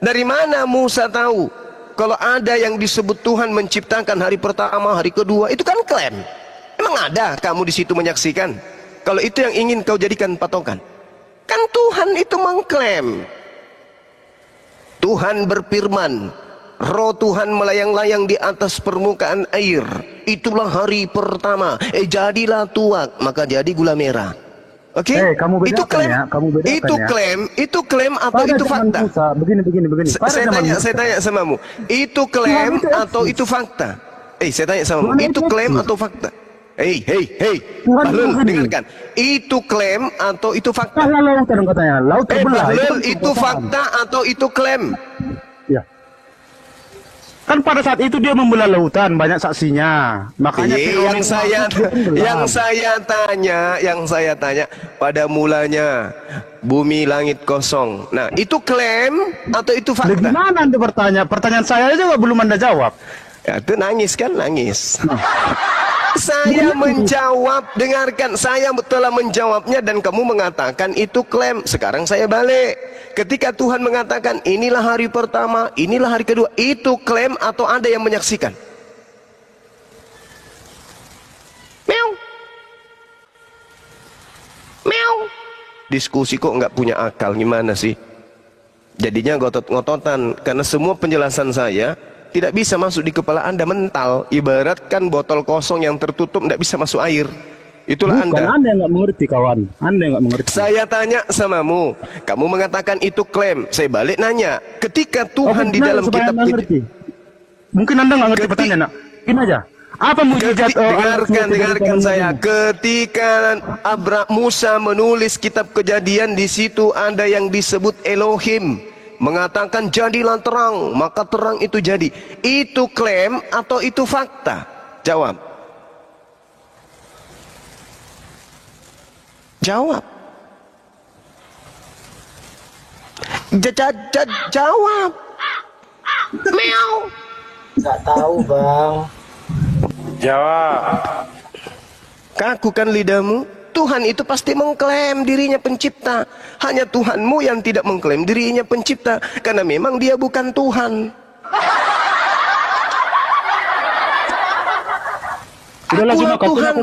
S2: Dari mana Musa tahu kalau ada yang disebut Tuhan menciptakan hari pertama, hari kedua? Itu kan klaim. Emang ada kamu di situ menyaksikan? Kalau itu yang ingin kau jadikan patokan, kan Tuhan itu mengklaim. Tuhan berfirman, roh Tuhan melayang-layang di atas permukaan air. Itulah hari pertama. Jadilah tuak, maka jadi gula merah. Oke? Itu klaim. Itu klaim atau itu fakta?
S5: Begini.
S2: Saya tanya samamu. Itu klaim atau itu fakta? Saya tanya samamu. Itu klaim atau fakta? Hei, Bahlul, dengarkan. Itu klaim atau itu fakta? Bahlul, itu fakta atau itu klaim?
S5: Ya. Kan pada saat itu dia membelah lautan, banyak saksinya. Makanya
S2: yang saya tanya pada mulanya bumi langit kosong. Nah, itu klaim atau itu fakta?
S5: Gimana Anda bertanya? Pertanyaan saya juga belum Anda jawab.
S2: Ya, itu nangis kan, nangis. Saya menjawab, dengarkan, saya telah menjawabnya dan kamu mengatakan itu klaim. Sekarang saya balik. Ketika Tuhan mengatakan inilah hari pertama, inilah hari kedua, itu klaim atau ada yang menyaksikan? Meow. Meow. Diskusi kok nggak punya akal, gimana sih? Jadinya ngotot-ngototan, karena semua penjelasan saya tidak bisa masuk di kepala Anda mental. Ibaratkan botol kosong yang tertutup tidak bisa masuk air. Itulah
S5: Bukan, Anda nggak mengerti, kawan. Anda nggak mengerti.
S2: Saya tanya samamu, kamu mengatakan itu klaim. Saya balik nanya, ketika Tuhan di dalam kitab itu,
S5: mungkin Anda nggak ngerti pertanyaan, nak. Ini aja. Apa mujizat?
S2: Dengarkan saya. Ketika Musa menulis kitab Kejadian, di situ ada yang disebut Elohim, mengatakan jadilah terang, maka terang itu jadi. Itu klaim atau itu fakta? Jawab. Jawab. Jawab. Meow.
S9: Nggak tahu, Bang.
S7: Jawab.
S2: Kaku kan lidahmu? Tuhan itu pasti mengklaim dirinya pencipta. Hanya Tuhanmu yang tidak mengklaim dirinya pencipta, karena memang dia bukan Tuhan. Akulah Tuhan.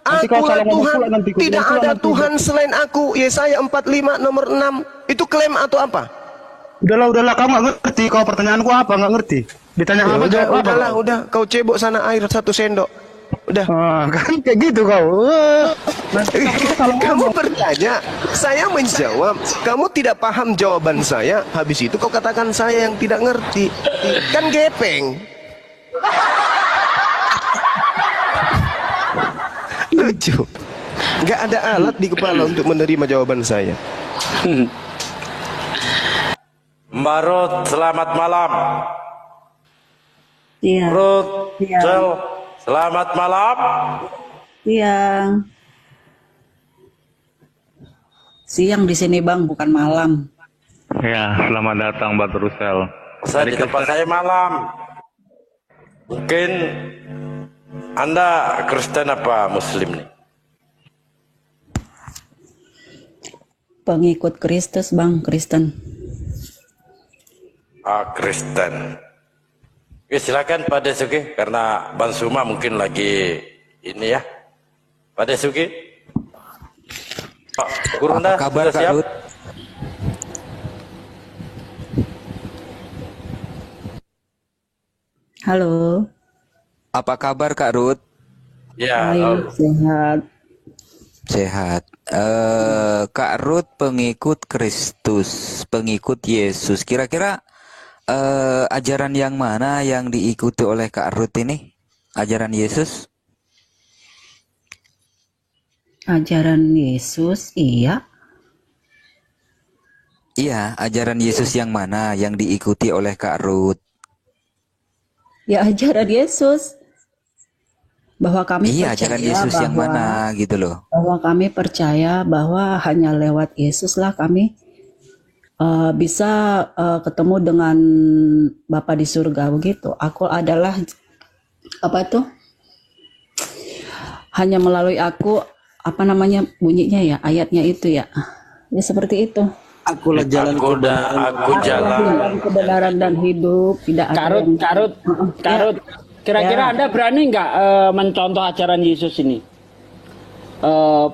S2: Akulah Tuhan. Tidak ada Tuhan selain aku. Yesaya 45 nomor 6. Itu klaim atau apa?
S5: Udahlah, kamu nggak ngerti. Kau pertanyaanku apa? Nggak ngerti. Ditanya apa?
S2: Udah. Kau cebok sana air 1 sendok. Udah.
S5: Kan kayak gitu kau.
S2: Kamu bertanya, saya menjawab. Kamu tidak paham jawaban saya. Habis itu kau katakan saya yang tidak ngerti. Kan gepeng. Lucu. Nggak ada alat di kepala untuk menerima jawaban saya.
S7: Mbak Ruth, selamat malam.
S10: Iya.
S7: Ruth, selamat malam.
S10: Siang. Siang di sini, Bang, bukan malam.
S11: Ya, selamat datang Mbak Rusel.
S7: Di tempat saya malam. Mungkin Anda Kristen apa Muslim nih?
S10: Pengikut Kristus, Bang, Kristen.
S7: Kristen. Oke, silakan Pak Desuki, karena Bang Suma mungkin lagi ini ya. Pak Desuki. Pak Gurunda,
S8: kabar,
S7: sudah siap?
S8: Ruth?
S10: Halo.
S8: Apa kabar Kak Ruth?
S7: Ya,
S10: sehat.
S8: Sehat. Kak Ruth pengikut Kristus, pengikut Yesus. Kira-kira ajaran yang mana yang diikuti oleh Kak Ruth ini? Ajaran Yesus?
S10: Ajaran Yesus, iya.
S8: Iya, ajaran Yesus yang mana yang diikuti oleh Kak Ruth?
S10: Ya, ajaran Yesus. Bahwa kami
S8: iya,
S10: percaya
S8: ajaran Yesus yang mana gitu loh.
S10: Bahwa kami percaya bahwa hanya lewat Yesus lah kami bisa ketemu dengan Bapa di surga begitu. Aku adalah apa tuh? Hanya melalui aku, apa namanya bunyinya ya, ayatnya itu ya. Ya seperti itu.
S9: Akulah jalan
S10: kebenaran dan hidup. Tidak ada
S3: Karut. Kira-kira Anda berani nggak mencontoh ajaran Yesus ini?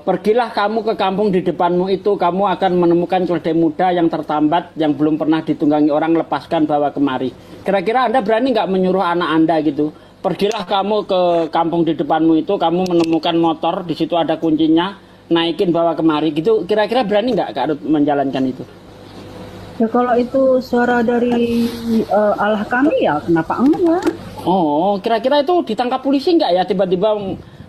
S3: Pergilah kamu ke kampung di depanmu itu, kamu akan menemukan keledai muda yang tertambat, yang belum pernah ditunggangi orang, lepaskan bawa kemari. Kira-kira Anda berani nggak menyuruh anak Anda gitu? Pergilah kamu ke kampung di depanmu itu, kamu menemukan motor, di situ ada kuncinya, naikin bawa kemari gitu. Kira-kira berani nggak Kak Ruth menjalankan itu?
S10: Ya kalau itu suara dari Allah kami ya kenapa enggak?
S3: Oh, kira-kira itu ditangkap polisi nggak ya tiba-tiba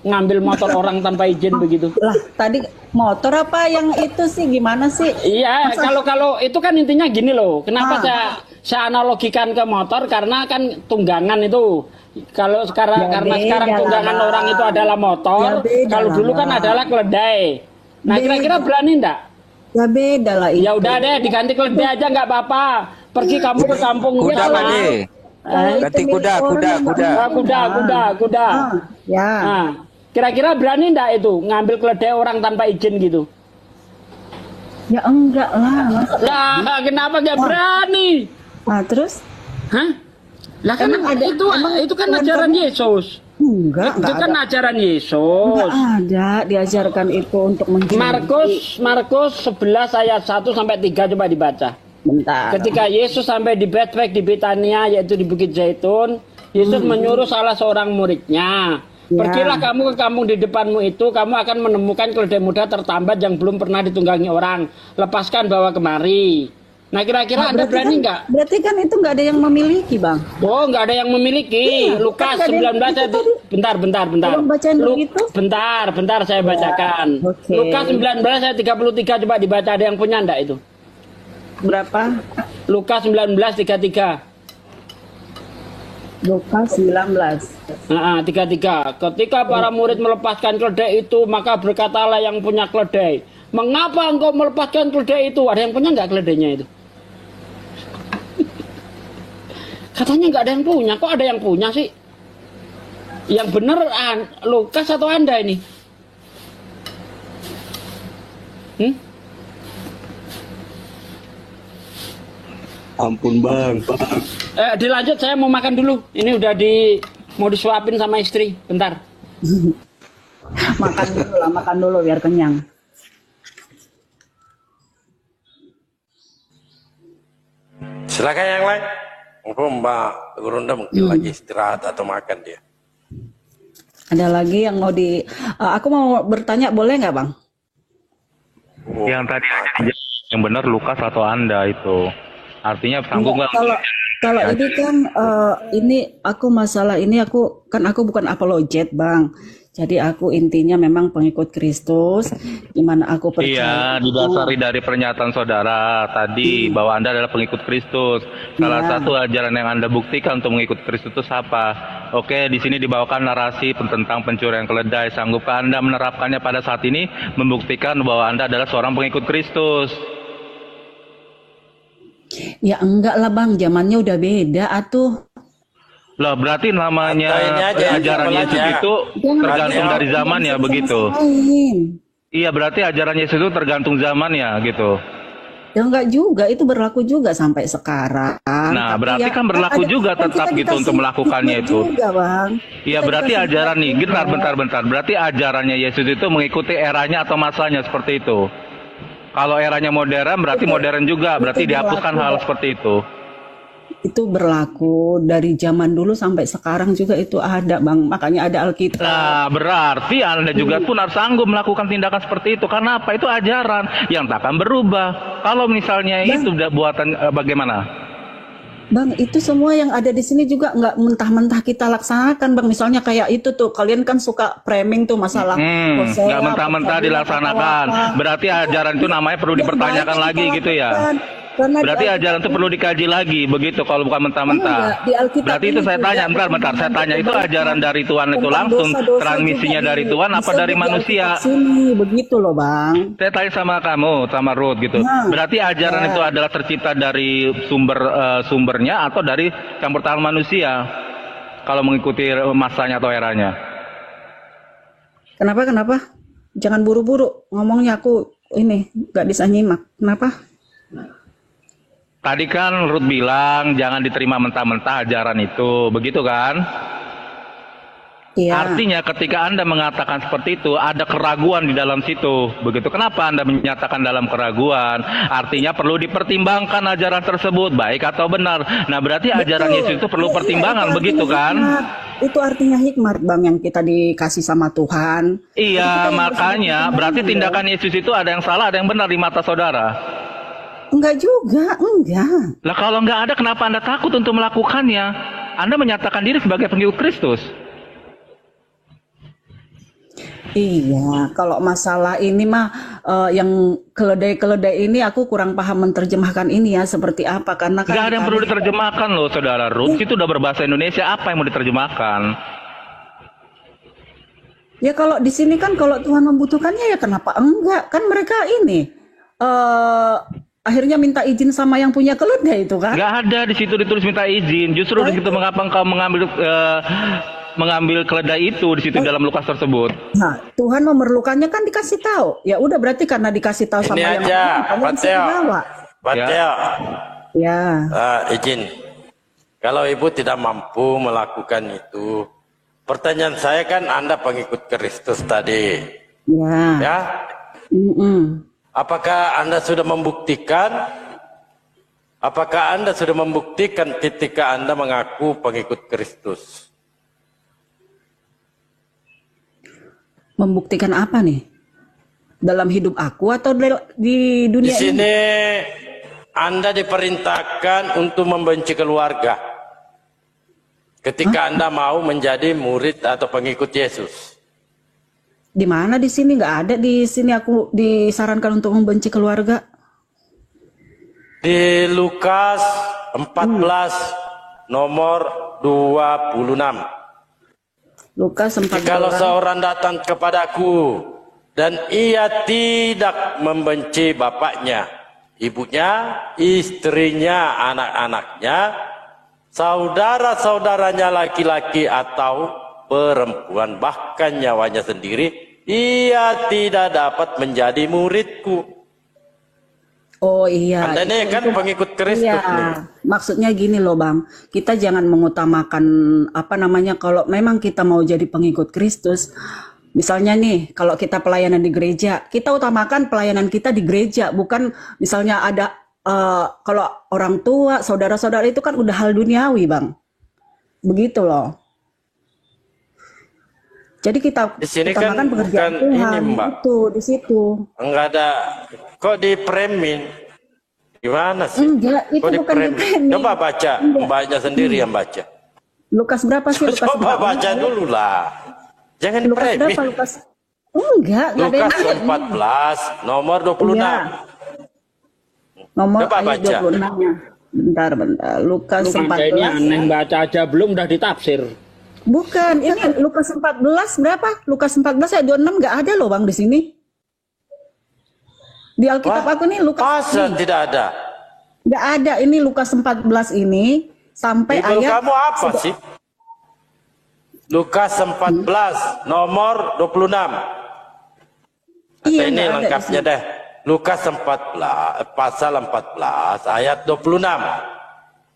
S3: ngambil motor orang tanpa izin begitu?
S10: Lah, tadi motor apa yang itu sih gimana sih?
S3: Iya, kalau itu kan intinya gini loh. Kenapa saya analogikan ke motor karena kan tunggangan itu. Kalau sekarang karena sekarang tunggangan orang itu adalah motor, kalau dulu kan adalah keledai. Nah, kira-kira berani enggak?
S10: Ya beda lah itu.
S3: Ya udah deh, diganti keledai aja nggak apa-apa. Pergi kamu ke kampung
S8: kuda Pak. Ganti kuda.
S3: Ya. Nah, kira-kira berani enggak itu ngambil keledai orang tanpa izin gitu?
S10: Ya enggak lah.
S3: Lah, kenapa nggak berani?
S10: Nah, terus?
S3: Hah? Lah kan itu kan ajaran Yesus.
S10: Enggak
S3: kan
S10: ada.
S3: ajaran Yesus.
S10: Enggak ada diajarkan itu untuk mencuri.
S3: Markus 11 ayat 1 sampai 3 coba dibaca.
S10: Bentar.
S3: Ketika Yesus sampai di Betfage di Betania yaitu di Bukit Zaitun, Yesus menyuruh salah seorang muridnya, pergilah kamu ke kampung di depanmu itu, kamu akan menemukan keledai muda tertambat yang belum pernah ditunggangi orang. Lepaskan bawa kemari. Nah, kira-kira Anda berani nggak?
S10: Berarti kan itu nggak ada yang memiliki, Bang.
S3: Oh, nggak ada yang memiliki.
S10: Iya,
S3: Lukas
S10: kan
S3: 19 bentar.
S10: Tolong bacain begitu.
S3: Bentar saya bacakan.
S10: Oke.
S3: Lukas 19 ayat 33 coba dibaca, ada yang punya enggak itu?
S10: Berapa?
S3: Lukas 19:33.
S10: Lukas 19.
S3: 33. Ketika para murid melepaskan keledai itu, maka berkatalah yang punya keledai, "Mengapa engkau melepaskan keledai itu?" Ada yang punya enggak keledainya itu? Katanya nggak ada yang punya, kok ada yang punya sih? Yang bener Lukas atau Anda ini?
S1: Ampun bang.
S3: Dilanjut, saya mau makan dulu. Ini udah mau disuapin sama istri. Bentar.
S10: makan dulu biar kenyang.
S7: Silakan yang lain. Mbak Gurunda mungkin lagi istirahat atau makan dia.
S10: Ada lagi yang mau aku mau bertanya, boleh nggak Bang?
S11: Yang tadi yang benar Lukas atau Anda itu. Artinya sanggup nggak?
S10: Kalau ini kan aku bukan apologet Bang. Jadi aku intinya memang pengikut Kristus, di mana aku percaya.
S11: Iya, didasari dari pernyataan saudara tadi bahwa Anda adalah pengikut Kristus. Salah satu ajaran yang Anda buktikan untuk mengikut Kristus itu apa? Oke, di sini dibawakan narasi tentang pencurian keledai. Sanggupkah Anda menerapkannya pada saat ini, membuktikan bahwa Anda adalah seorang pengikut Kristus?
S10: Ya enggak lah Bang, zamannya udah beda atuh.
S11: Lah berarti namanya ajaran Yesus itu tergantung dari zaman ya begitu. Iya berarti ajaran Yesus itu tergantung zaman ya gitu.
S10: Ya enggak juga, itu berlaku juga sampai sekarang.
S11: Nah berarti kan berlaku juga tetap gitu untuk melakukannya itu. Iya berarti ajaran nih, bentar. Berarti ajarannya Yesus itu mengikuti eranya atau masanya seperti itu. Kalau eranya modern berarti modern juga, berarti dihapuskan hal seperti itu.
S10: Itu berlaku dari zaman dulu sampai sekarang juga itu ada Bang, makanya ada Alkitab.
S11: Nah berarti Anda juga pun harus sanggup melakukan tindakan seperti itu. Karena apa? Itu ajaran yang tak akan berubah. Kalau misalnya Bang, itu udah buatan bagaimana?
S10: Bang, itu semua yang ada di sini juga nggak mentah-mentah kita laksanakan Bang. Misalnya kayak itu tuh, kalian kan suka framing tuh masalah
S11: nggak mentah-mentah dilaksanakan. Berarti ajaran itu namanya perlu dipertanyakan lagi gitu ya. Berarti ajaran itu perlu dikaji lagi begitu kalau bukan mentah-mentah. Berarti itu saya tanya, bentar, saya tanya itu ajaran dari Tuhan itu langsung, transmisinya dari Tuhan apa dari manusia?
S10: Begitu loh Bang.
S11: Saya tanya sama kamu, sama Ruth gitu. Berarti ajaran itu adalah tercipta dari sumbernya atau dari campur tangan manusia? Kalau mengikuti masanya atau eranya.
S10: Kenapa? Jangan buru-buru ngomongnya, aku ini nggak bisa nyimak. Kenapa?
S11: Tadi kan Ruth bilang jangan diterima mentah-mentah ajaran itu, begitu kan?
S10: Iya.
S11: Artinya ketika Anda mengatakan seperti itu, ada keraguan di dalam situ, begitu. Kenapa Anda menyatakan dalam keraguan? Artinya perlu dipertimbangkan ajaran tersebut, baik atau benar. Nah berarti ajaran Yesus itu perlu pertimbangan, begitu kan?
S10: Itu artinya hikmat Bang, yang kita dikasih sama Tuhan.
S11: Iya, makanya berarti tindakan Yesus itu ada yang salah, ada yang benar di mata saudara.
S10: Enggak juga, enggak.
S11: Lah kalau enggak ada, kenapa Anda takut untuk melakukannya? Anda menyatakan diri sebagai pengikut Kristus.
S10: Iya, kalau masalah ini mah yang keledai-keledai ini aku kurang paham menerjemahkan ini ya seperti apa karena kan
S11: Nggak ada yang perlu diterjemahkan loh, saudara Ruth. Itu udah berbahasa Indonesia, apa yang mau diterjemahkan?
S10: ya kalau di sini kan kalau Tuhan membutuhkannya ya kenapa enggak? Kan mereka ini akhirnya minta izin sama yang punya keledai itu kan?
S11: Nggak ada di situ ditulis minta izin. Justru di situ mengapa engkau mengambil keledai itu di situ dalam Lukas tersebut.
S10: Nah, Tuhan memerlukannya kan dikasih tahu. Ya udah berarti karena dikasih tahu sama yang
S7: aja,
S10: kamu bisa bawa.
S7: Pateo.
S10: Ya.
S7: Izin. Kalau ibu tidak mampu melakukan itu, pertanyaan saya kan Anda pengikut Kristus tadi.
S10: Ya.
S7: Ya. Apakah Anda sudah membuktikan? Apakah Anda sudah membuktikan ketika Anda mengaku pengikut Kristus?
S10: Membuktikan apa nih? Dalam hidup aku atau di dunia
S7: di sini Anda diperintahkan untuk membenci keluarga. Ketika Anda mau menjadi murid atau pengikut Yesus.
S10: Di mana di sini? Nggak ada di sini aku disarankan untuk membenci keluarga.
S7: Di Lukas 14 nomor 26.
S10: Lukas 14.
S7: Jikalau seorang datang kepadaku dan ia tidak membenci bapaknya, ibunya, istrinya, anak-anaknya, saudara-saudaranya laki-laki atau perempuan, bahkan nyawanya sendiri, ia tidak dapat menjadi muridku.
S10: Oh iya.
S7: Anda ini kan pengikut Kristus.
S10: Iya. Maksudnya gini loh Bang, kita jangan mengutamakan apa namanya kalau memang kita mau jadi pengikut Kristus. Misalnya nih, kalau kita pelayanan di gereja, kita utamakan pelayanan kita di gereja, bukan misalnya ada kalau orang tua, saudara-saudara itu kan udah hal duniawi Bang. Begitu loh. Jadi kita
S7: di sini
S10: utamakan
S7: kan
S10: pekerjaan
S7: bukan
S10: Tuhan
S7: ini, Mbak.
S10: itu di situ.
S7: Enggak ada. Kok di premin? Gimana sih?
S10: Enggak, itu
S7: kok
S10: bukan di premin.
S7: Coba baca, Mbaknya sendiri yang baca.
S10: Lukas berapa sih? Lukas
S7: Coba
S10: berapa?
S7: baca dulu lah. Jangan di
S10: Lukas
S7: premin.
S10: berapa Lukas? Enggak ada
S7: Lukas
S10: yang
S7: 14 nomor 26.
S10: Iya. Nomor
S7: Coba
S10: ayat
S7: baca.
S10: 26-nya. Bentar. Lukas
S12: Lu
S10: 14.
S12: ini aneh, baca aja belum udah ditafsir.
S10: Bukan, ini Lukas 14 berapa? Lukas 14 ayat 26 nggak ada loh Bang di sini. Di Alkitab aku nih Lukas.
S7: Masa tidak ada?
S10: Nggak ada, ini Lukas 14 ini sampai
S7: Bibel
S10: ayat.
S7: kamu apa sih? Lukas 14 nomor 26.
S10: Iya,
S7: ini
S10: nggak ada
S7: lengkapnya
S10: di sini.
S7: deh. Lukas 14 pasal 14 ayat 26.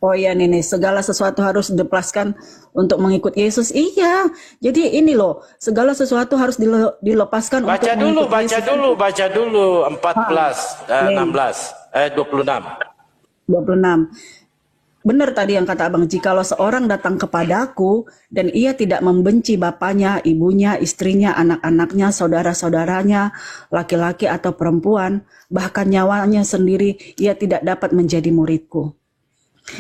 S10: Oh iya nih, segala sesuatu harus dilepaskan untuk mengikut Yesus. Iya, jadi ini loh, segala sesuatu harus dilepaskan
S7: Baca
S10: untuk
S7: dulu,
S10: mengikut Yesus.
S7: baca dulu 14 16 26.
S10: 26. Benar tadi yang kata Abang, jikalau seorang datang kepadaku dan ia tidak membenci bapaknya, ibunya, istrinya, anak-anaknya, saudara-saudaranya, laki-laki atau perempuan, bahkan nyawanya sendiri, ia tidak dapat menjadi muridku.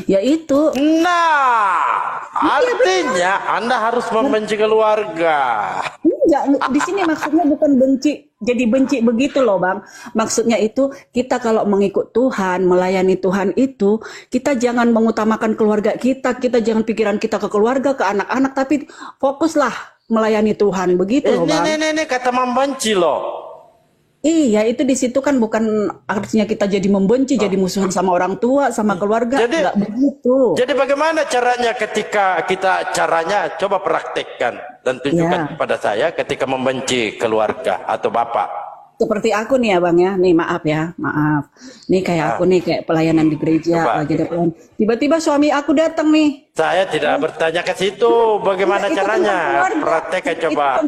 S10: Yaitu,
S7: artinya Anda harus membenci keluarga.
S10: Enggak, di sini maksudnya bukan benci, jadi benci begitu loh Bang. Maksudnya itu kita kalau mengikut Tuhan, melayani Tuhan itu, kita jangan mengutamakan keluarga kita jangan pikiran kita ke keluarga, ke anak-anak, tapi fokuslah melayani Tuhan, begitu loh Bang.
S7: Ini kata membenci loh.
S10: Iya, itu di situ kan bukan artinya kita jadi membenci, jadi musuhan sama orang tua, sama keluarga, enggak begitu.
S7: Jadi bagaimana caranya ketika kita coba praktekkan dan tunjukkan kepada saya ketika membenci keluarga atau bapak.
S10: Seperti aku nih ya Bang ya, nih maaf. Nih kayak aku nih kayak pelayanan di gereja, lagi ada pelayanan. Tiba-tiba suami aku datang nih.
S7: Saya tidak bertanya ke situ, bagaimana caranya? Praktekkan coba.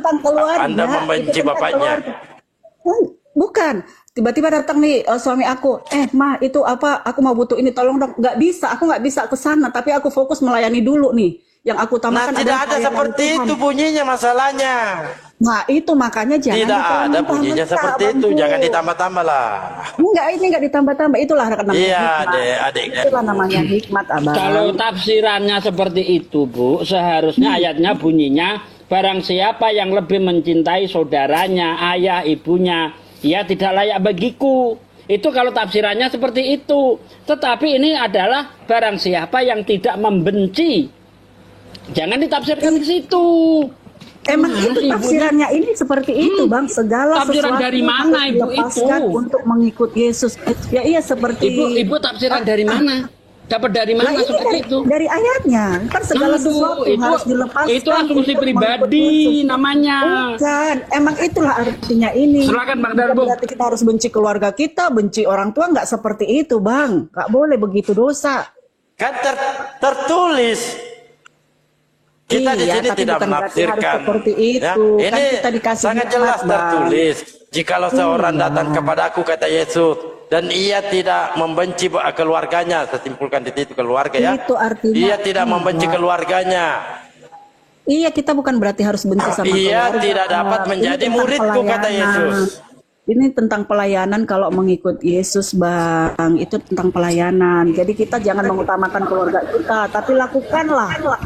S7: Anda membenci bapaknya.
S10: Bukan, tiba-tiba datang nih suami aku, Ma itu apa, aku mau butuh ini, tolong dong. Nggak bisa, aku nggak bisa ke sana, tapi aku fokus melayani dulu nih. Yang aku utamakan
S7: tidak ada seperti itu bunyinya masalahnya.
S10: Nah itu makanya jangan
S7: tidak ada bunyinya seperti itu, jangan ditambah-tambah lah.
S10: Enggak, ini nggak ditambah-tambah, itulah namanya hikmat.
S7: Adik.
S10: Itulah namanya hikmat Abang.
S12: Kalau tafsirannya seperti itu Bu, seharusnya ayatnya bunyinya barang siapa yang lebih mencintai saudaranya, ayah, ibunya, ia tidak layak bagiku. Itu kalau tafsirannya seperti itu. Tetapi ini adalah barang siapa yang tidak membenci. Jangan ditafsirkan ke situ.
S10: Emang itu tafsirannya ini seperti itu, Bang. Segala
S12: tafsiran
S10: sesuatu
S12: dari mana Ibu itu?
S10: Untuk mengikut Yesus. Ya iya seperti
S12: Ibu tafsiran dari mana? Dapat dari mana seperti itu?
S10: Dari ayatnya. Kan segala sesuatu harus dilepaskan.
S12: Itu asumsi pribadi namanya.
S10: Bukan. Emang itulah artinya ini.
S12: Silakan Bang Darbo.
S10: Berarti kita harus benci keluarga kita, benci orang tua, nggak seperti itu, Bang. Nggak boleh begitu, dosa.
S7: Kan tertulis. Kita di sini tidak menafsirkan.
S10: Seperti itu.
S7: Ya, ini
S10: kan kita
S7: sangat jelas tertulis. Jikalau seorang datang kepada aku, kata Yesus, dan ia tidak membenci keluarganya, saya simpulkan di situ keluarga ya.
S10: Itu artinya
S7: ia tidak membenci keluarganya.
S10: Iya, kita bukan berarti harus benci sama keluarga.
S7: Ia tidak dapat menjadi muridku, kata Yesus.
S10: Ini tentang pelayanan kalau mengikut Yesus, Bang. Itu tentang pelayanan. Jadi kita jangan mengutamakan keluarga kita, tapi lakukanlah.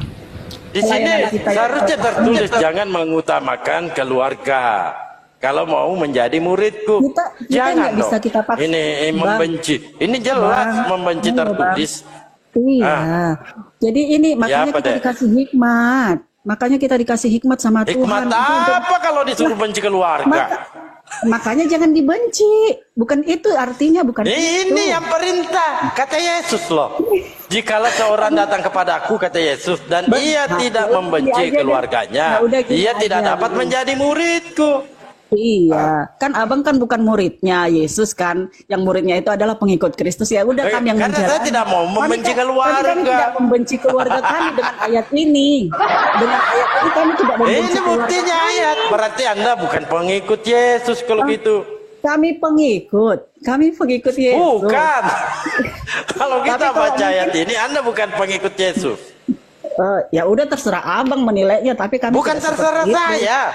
S7: Di sini seharusnya tertulis jangan mengutamakan keluarga. Kalau mau menjadi muridku, jangan dong. Ini membenci. Ini jelas membenci tertulis.
S10: Iya. Jadi ini makanya kita dikasih hikmat. Makanya kita dikasih hikmat sama Tuhan.
S7: Hikmat apa kalau disuruh benci keluarga?
S10: Makanya jangan dibenci. Bukan itu artinya, bukan itu.
S7: Ini yang perintah, kata Yesus loh. Jikalau seorang datang kepadaku, kata Yesus, dan ia tidak membenci keluarganya, ia tidak dapat menjadi muridku.
S10: Iya, kan abang kan bukan muridnya Yesus kan, yang muridnya itu adalah pengikut Kristus. Ya udah kami yang
S7: menjalankan. Karena saya tidak mau membenci keluarga.
S10: Kami tidak membenci keluarga kami dengan ayat ini. Dengan ayat ini kami tidak membenci.
S7: Ini buktinya ayat. Berarti Anda bukan pengikut Yesus kalau gitu.
S10: Kami pengikut Yesus.
S7: Bukan. Kalau kita baca ayat ini, Anda bukan pengikut Yesus.
S10: Ya udah terserah abang menilainya, tapi kami
S7: bukan terserah saya.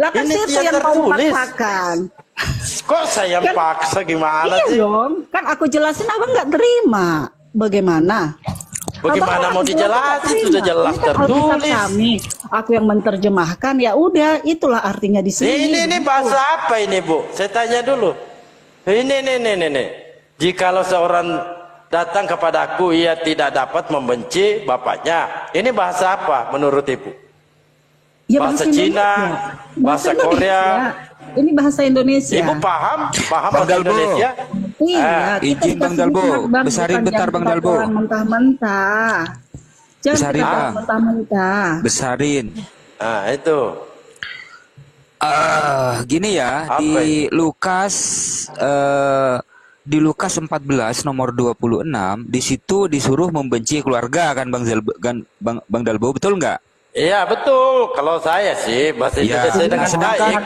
S10: Lah kan itu yang mau paksakan.
S7: Kok saya paksa gimana sih?
S10: Iya dong, kan aku jelasin abang nggak terima. Bagaimana?
S7: Bagaimana mau dijelasin? Sudah jelas tertulis.
S10: Aku yang menerjemahkan, ya udah itulah artinya di sini.
S7: Ini bahasa apa ini, Bu? Saya tanya dulu. Ini. Jikalau seorang datang kepadaku, ia tidak dapat membenci bapaknya. Ini bahasa apa menurut Ibu?
S10: Ya,
S7: bahasa Cina, bahasa Korea.
S10: Ini bahasa Indonesia.
S7: Ibu paham bahasa Indonesia?
S10: Iya,
S6: izin Bang Dalbo, besarin bentar Bang Dalbo.
S10: Mentah-mentah.
S6: Besarin Bang.
S10: Mentah-mentah.
S6: Besarin.
S7: Itu.
S6: Gini ya, di Lukas 14 nomor 26, di situ disuruh membenci keluarga kan Bang Dalbo, betul nggak?
S7: Iya betul. Kalau saya sih bahasa Indonesia dengan baik.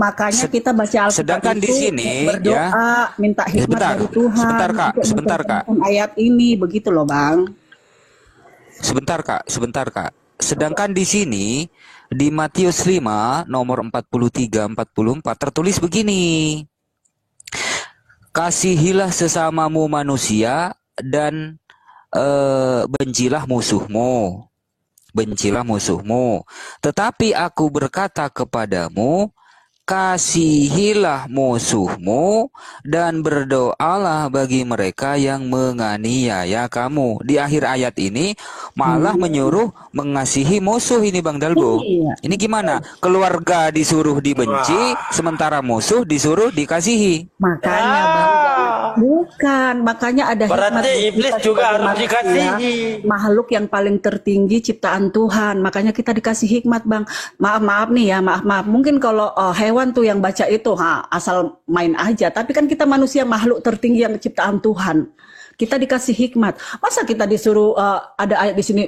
S10: Makanya kita baca Alkitab.
S6: Sedangkan di sini
S10: berdoa, minta hikmat dari Tuhan.
S6: Sebentar kak.
S10: Ayat ini begitu loh Bang.
S6: Sebentar kak. Sedangkan di sini di Matius 5 nomor 43-44 tertulis begini. Kasihilah sesamamu manusia dan bencilah musuhmu. Tetapi aku berkata kepadamu, kasihilah musuhmu dan berdoalah bagi mereka yang menganiaya kamu. Di akhir ayat ini malah menyuruh mengasihi musuh ini Bang Dalbo. Ini gimana? Keluarga disuruh dibenci, sementara musuh disuruh dikasihi.
S10: Makanya makanya ada
S7: berarti
S10: hikmat.
S7: Iblis juga harus dikasihi.
S10: Makhluk yang paling tertinggi ciptaan Tuhan. Makanya kita dikasih hikmat Bang. Maaf nih ya, maaf. Mungkin kalau hewan tuh yang baca itu asal main aja. Tapi kan kita manusia makhluk tertinggi yang ciptaan Tuhan. Kita dikasih hikmat. Masa kita disuruh ada ayat di sini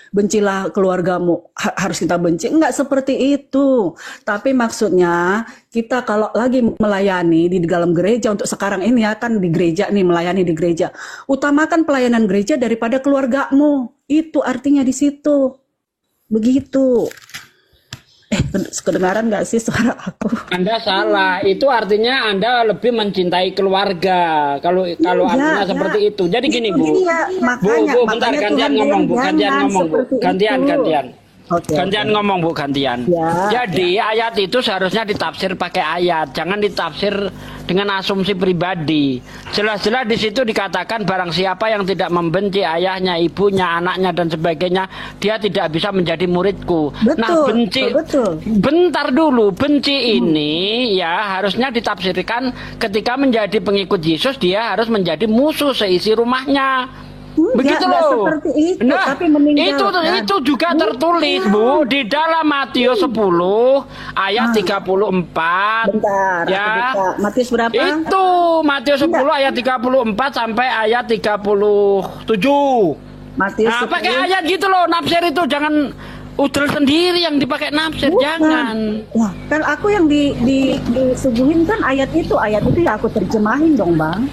S10: bencilah keluargamu harus kita benci? Enggak seperti itu. Tapi maksudnya kita kalau lagi melayani di dalam gereja untuk sekarang ini ya kan di gereja nih melayani di gereja. Utamakan pelayanan gereja daripada keluargamu. Itu artinya di situ. Begitu. Kedengaran nggak sih suara aku?
S12: Anda salah. Itu artinya Anda lebih mencintai keluarga. Kalau artinya seperti itu. Jadi gini Bu.
S10: Makanya,
S12: Bu, bentar gantian ngomong Bu. Gantian. Gantian ngomong Bu, gantian. Jadi ayat itu seharusnya ditafsir pakai ayat, jangan ditafsir dengan asumsi pribadi. Jelas-jelas di situ dikatakan barang siapa yang tidak membenci ayahnya, ibunya, anaknya dan sebagainya, dia tidak bisa menjadi muridku. Nah, benci, bentar dulu, benci ini ya harusnya ditafsirkan ketika menjadi pengikut Yesus dia harus menjadi musuh seisi rumahnya. Begitu loh.
S10: Itu,
S12: nah,
S10: tapi
S12: itu juga tertulis Bu di dalam Matius 10 ayat 34.
S10: Bentar,
S12: ya.
S10: Matius berapa?
S12: Itu Matius 10 ayat 34 sampai ayat 37.
S10: Matius
S12: nah, pakai ayat gitu loh, nafsir itu jangan udel sendiri yang dipakai nafsir. Jangan.
S10: Wah, kan aku yang disuguhin kan ayat itu ya aku terjemahin dong Bang.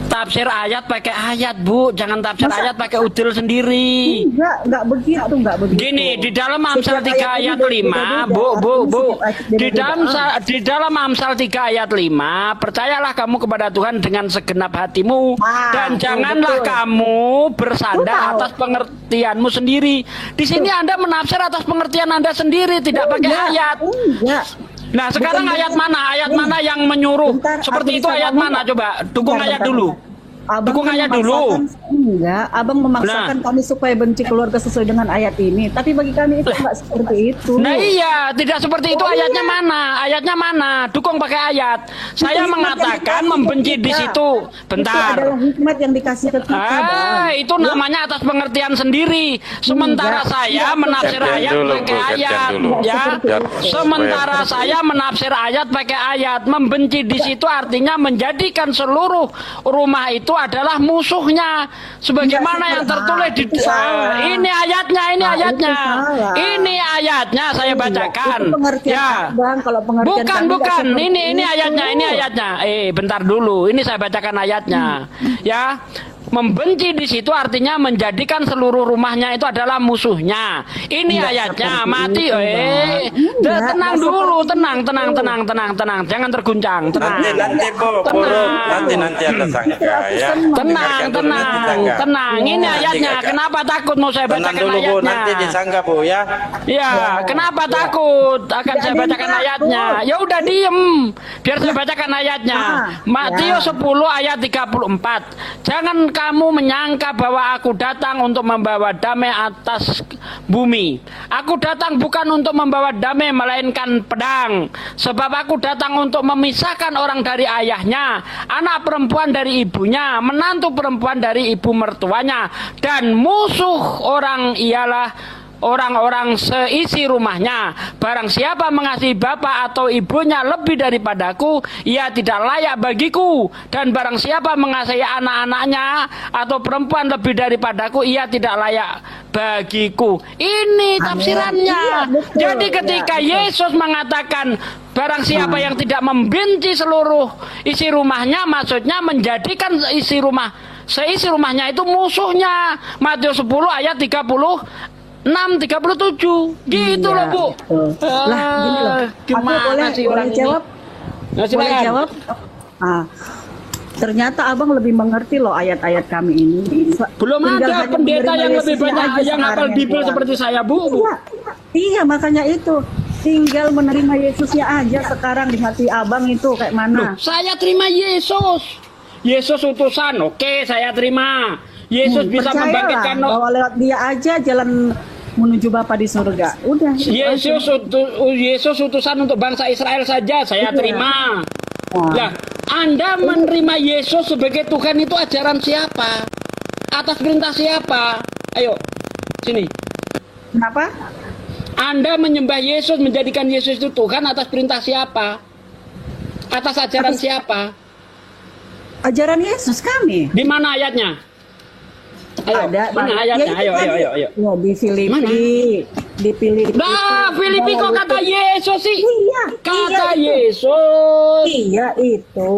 S12: Tafsir ayat pakai ayat Bu, jangan tafsir ayat pakai udel sendiri.
S10: Enggak begitu.
S12: Gini, di dalam Amsal 3 ayat 5, Bu. Di dalam Amsal 3 ayat 5, percayalah kamu kepada Tuhan dengan segenap hatimu dan janganlah kamu bersandar atas pengertianmu sendiri. Di sini Anda menafsir atas pengertian Anda sendiri, tidak pakai ayat. Nah, sekarang ayat mana? Ayat mana yang menyuruh seperti itu? Ayat mana? Coba dukung ayat dulu. Dukung ayat dulu.
S10: Enggak, Abang memaksakan kami supaya benci keluarga sesuai dengan ayat ini. Tapi bagi kami itu enggak seperti itu.
S12: Nah iya, tidak seperti itu. Ayatnya mana? Ayatnya mana? Dukung pakai ayat. Saya mengatakan membenci di situ. Bentar.
S10: Itu adalah hikmat yang dikasih ke kita.
S12: Itu namanya atas pengertian sendiri. Sementara saya menafsir ayat pakai ayat. Ya. Sementara saya menafsir ayat pakai ayat. Membenci di situ artinya menjadikan seluruh rumah itu adalah musuhnya, sebagaimana yang tertulis di ini ayatnya, ini ayatnya saya bacakan. Ya, bukan, ini ayatnya. Bentar dulu, ini saya bacakan ayatnya. Ya. Membenci di situ artinya menjadikan seluruh rumahnya itu adalah musuhnya. Ini ayatnya. Mati. Tenang dulu, tenang. Jangan terguncang. Tenang.
S7: Nanti ada sangka ya.
S12: Tenang. Ini ayatnya. Kenapa takut mau saya bacakan ayatnya?
S7: Bu, nanti disangka Bu ya.
S12: Ya, kenapa takut? Akan saya bacakan ayatnya. Ya udah diem. Biar saya bacakan ayatnya. Matius 10 ayat 34. Jangan kamu menyangka bahwa aku datang untuk membawa damai atas bumi. Aku datang bukan untuk membawa damai, melainkan pedang. Sebab aku datang untuk memisahkan orang dari ayahnya, anak perempuan dari ibunya, menantu perempuan dari ibu mertuanya, dan musuh orang ialah orang-orang seisi rumahnya. Barang siapa mengasihi bapa atau ibunya lebih daripadaku, ia tidak layak bagiku. Dan barang siapa mengasihi anak-anaknya atau perempuan lebih daripadaku, ia tidak layak bagiku. Ini tafsirannya. Jadi ketika Yesus mengatakan barang siapa yang tidak membenci seluruh isi rumahnya, maksudnya menjadikan seisi rumahnya itu musuhnya. Matius 10 ayat 36-37 gitu loh Bu.
S10: Lah gini loh.
S12: Gimana sih orang
S10: jawab? Boleh jawab? Ternyata Abang lebih mengerti loh ayat-ayat kami ini.
S12: Belum ada pendeta yang lebih banyak yang hafal Bible seperti saya Bu.
S10: Iya, makanya itu. Tinggal menerima Yesusnya aja sekarang di hati Abang itu kayak mana?
S12: Saya terima Yesus. Yesus utusan. Oke, saya terima. Yesus bisa membangkitkan
S10: bahwa lewat dia aja jalan menuju Bapa di surga. Udah.
S12: Yesus utusan untuk bangsa Israel saja, saya terima. Nah, Anda menerima Yesus sebagai Tuhan itu ajaran siapa? Atas perintah siapa? Ayo, sini.
S10: Kenapa?
S12: Anda menyembah Yesus, menjadikan Yesus itu Tuhan atas perintah siapa? Atas ajaran siapa?
S10: Ajaran Yesus kami.
S12: Di mana ayatnya? Ayo,
S10: ada
S12: mana ayatnya? Ayo.
S10: Ya, di Filipi. Di Filipi.
S12: Nah, Filipi kok kata Yesus sih?
S10: Iya.
S12: Kata Yesus.
S10: Iya itu.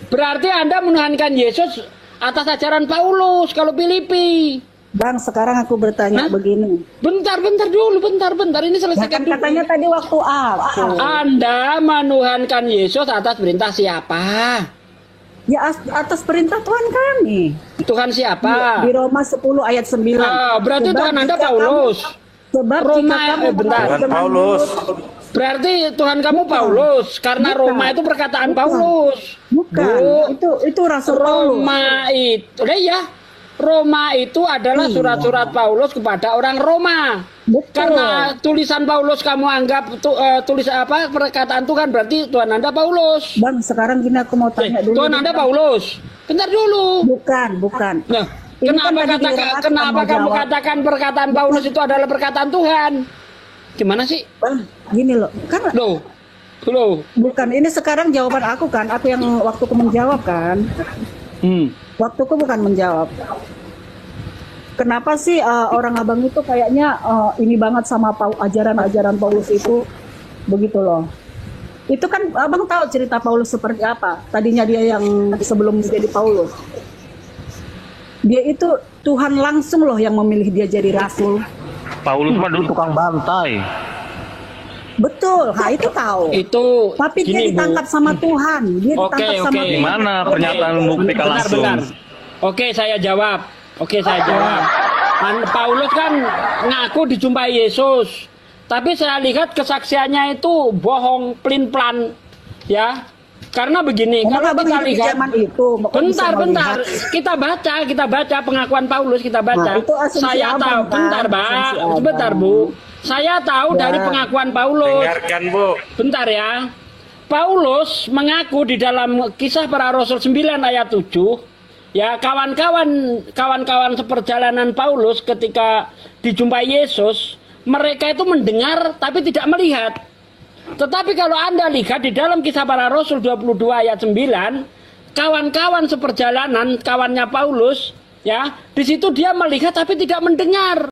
S12: Berarti Anda menuhankan Yesus atas ajaran Paulus kalau Filipi.
S10: Bang, sekarang aku bertanya begini.
S12: Bentar dulu. Ini selesaikan dulu.
S10: Katanya tadi waktu
S12: Anda menuhankan Yesus atas perintah siapa?
S10: Ya atas perintah Tuhan kami.
S12: Tuhan siapa?
S10: Di Roma 10 ayat 9.
S12: Berarti Tuhan Anda Paulus.
S10: Sebab
S12: Roma, bentar.
S7: Tuhan Paulus.
S12: Berarti Tuhan kamu Paulus, karena
S10: Bukan.
S12: Roma itu perkataan Paulus.
S10: Bukan, itu Rasul Paulus.
S12: Roma itu, ya. Roma itu adalah surat-surat Paulus kepada orang Roma.
S10: Betul.
S12: Karena tulisan Paulus kamu anggap tulis apa perkataan Tuhan, berarti Tuhan Anda Paulus.
S10: Bang, sekarang gini aku mau tanya dulu.
S12: Tuhan Anda Paulus. Bentar dulu.
S10: Bukan.
S12: Nah,
S10: Ini
S12: kenapa
S10: kan
S12: kamu katakan perkataan Paulus itu adalah perkataan Tuhan? Gimana sih?
S10: Bang, gini loh. Karena
S12: Loh.
S10: bukan, ini sekarang jawaban aku kan. Aku yang waktuku menjawab kan. Waktuku bukan menjawab. Kenapa sih orang abang itu kayaknya ini banget sama ajaran-ajaran Paulus itu begitu loh. Itu kan abang tahu cerita Paulus seperti apa. Tadinya dia yang sebelum menjadi Paulus. Dia itu Tuhan langsung loh yang memilih dia jadi rasul.
S11: Paulus mah dulu tukang bantai.
S10: Betul, itu tahu.
S12: Itu.
S10: Tapi dia ditangkap sama Tuhan. Dia ditangkap sama Tuhan.
S11: Gimana pernyataan buktikan langsung?
S12: Benar. Oke, saya jawab. Paulus kan ngaku dijumpai Yesus. Tapi saya lihat kesaksiannya itu bohong, plin-plan. Ya. Karena begini, kalau kita lihat bentar, kita baca pengakuan Paulus, kita baca. Saya tahu, bentar Bu. Saya tahu dari pengakuan Paulus.
S7: Dengarkan, Bu.
S12: Bentar ya. Paulus mengaku di dalam Kisah Para Rasul 9 ayat 7, ya, kawan-kawan seperjalanan Paulus ketika dijumpai Yesus, mereka itu mendengar tapi tidak melihat. Tetapi kalau Anda lihat di dalam Kisah Para Rasul 22 ayat 9, kawan-kawan seperjalanan, kawannya Paulus, ya, di situ dia melihat tapi tidak mendengar.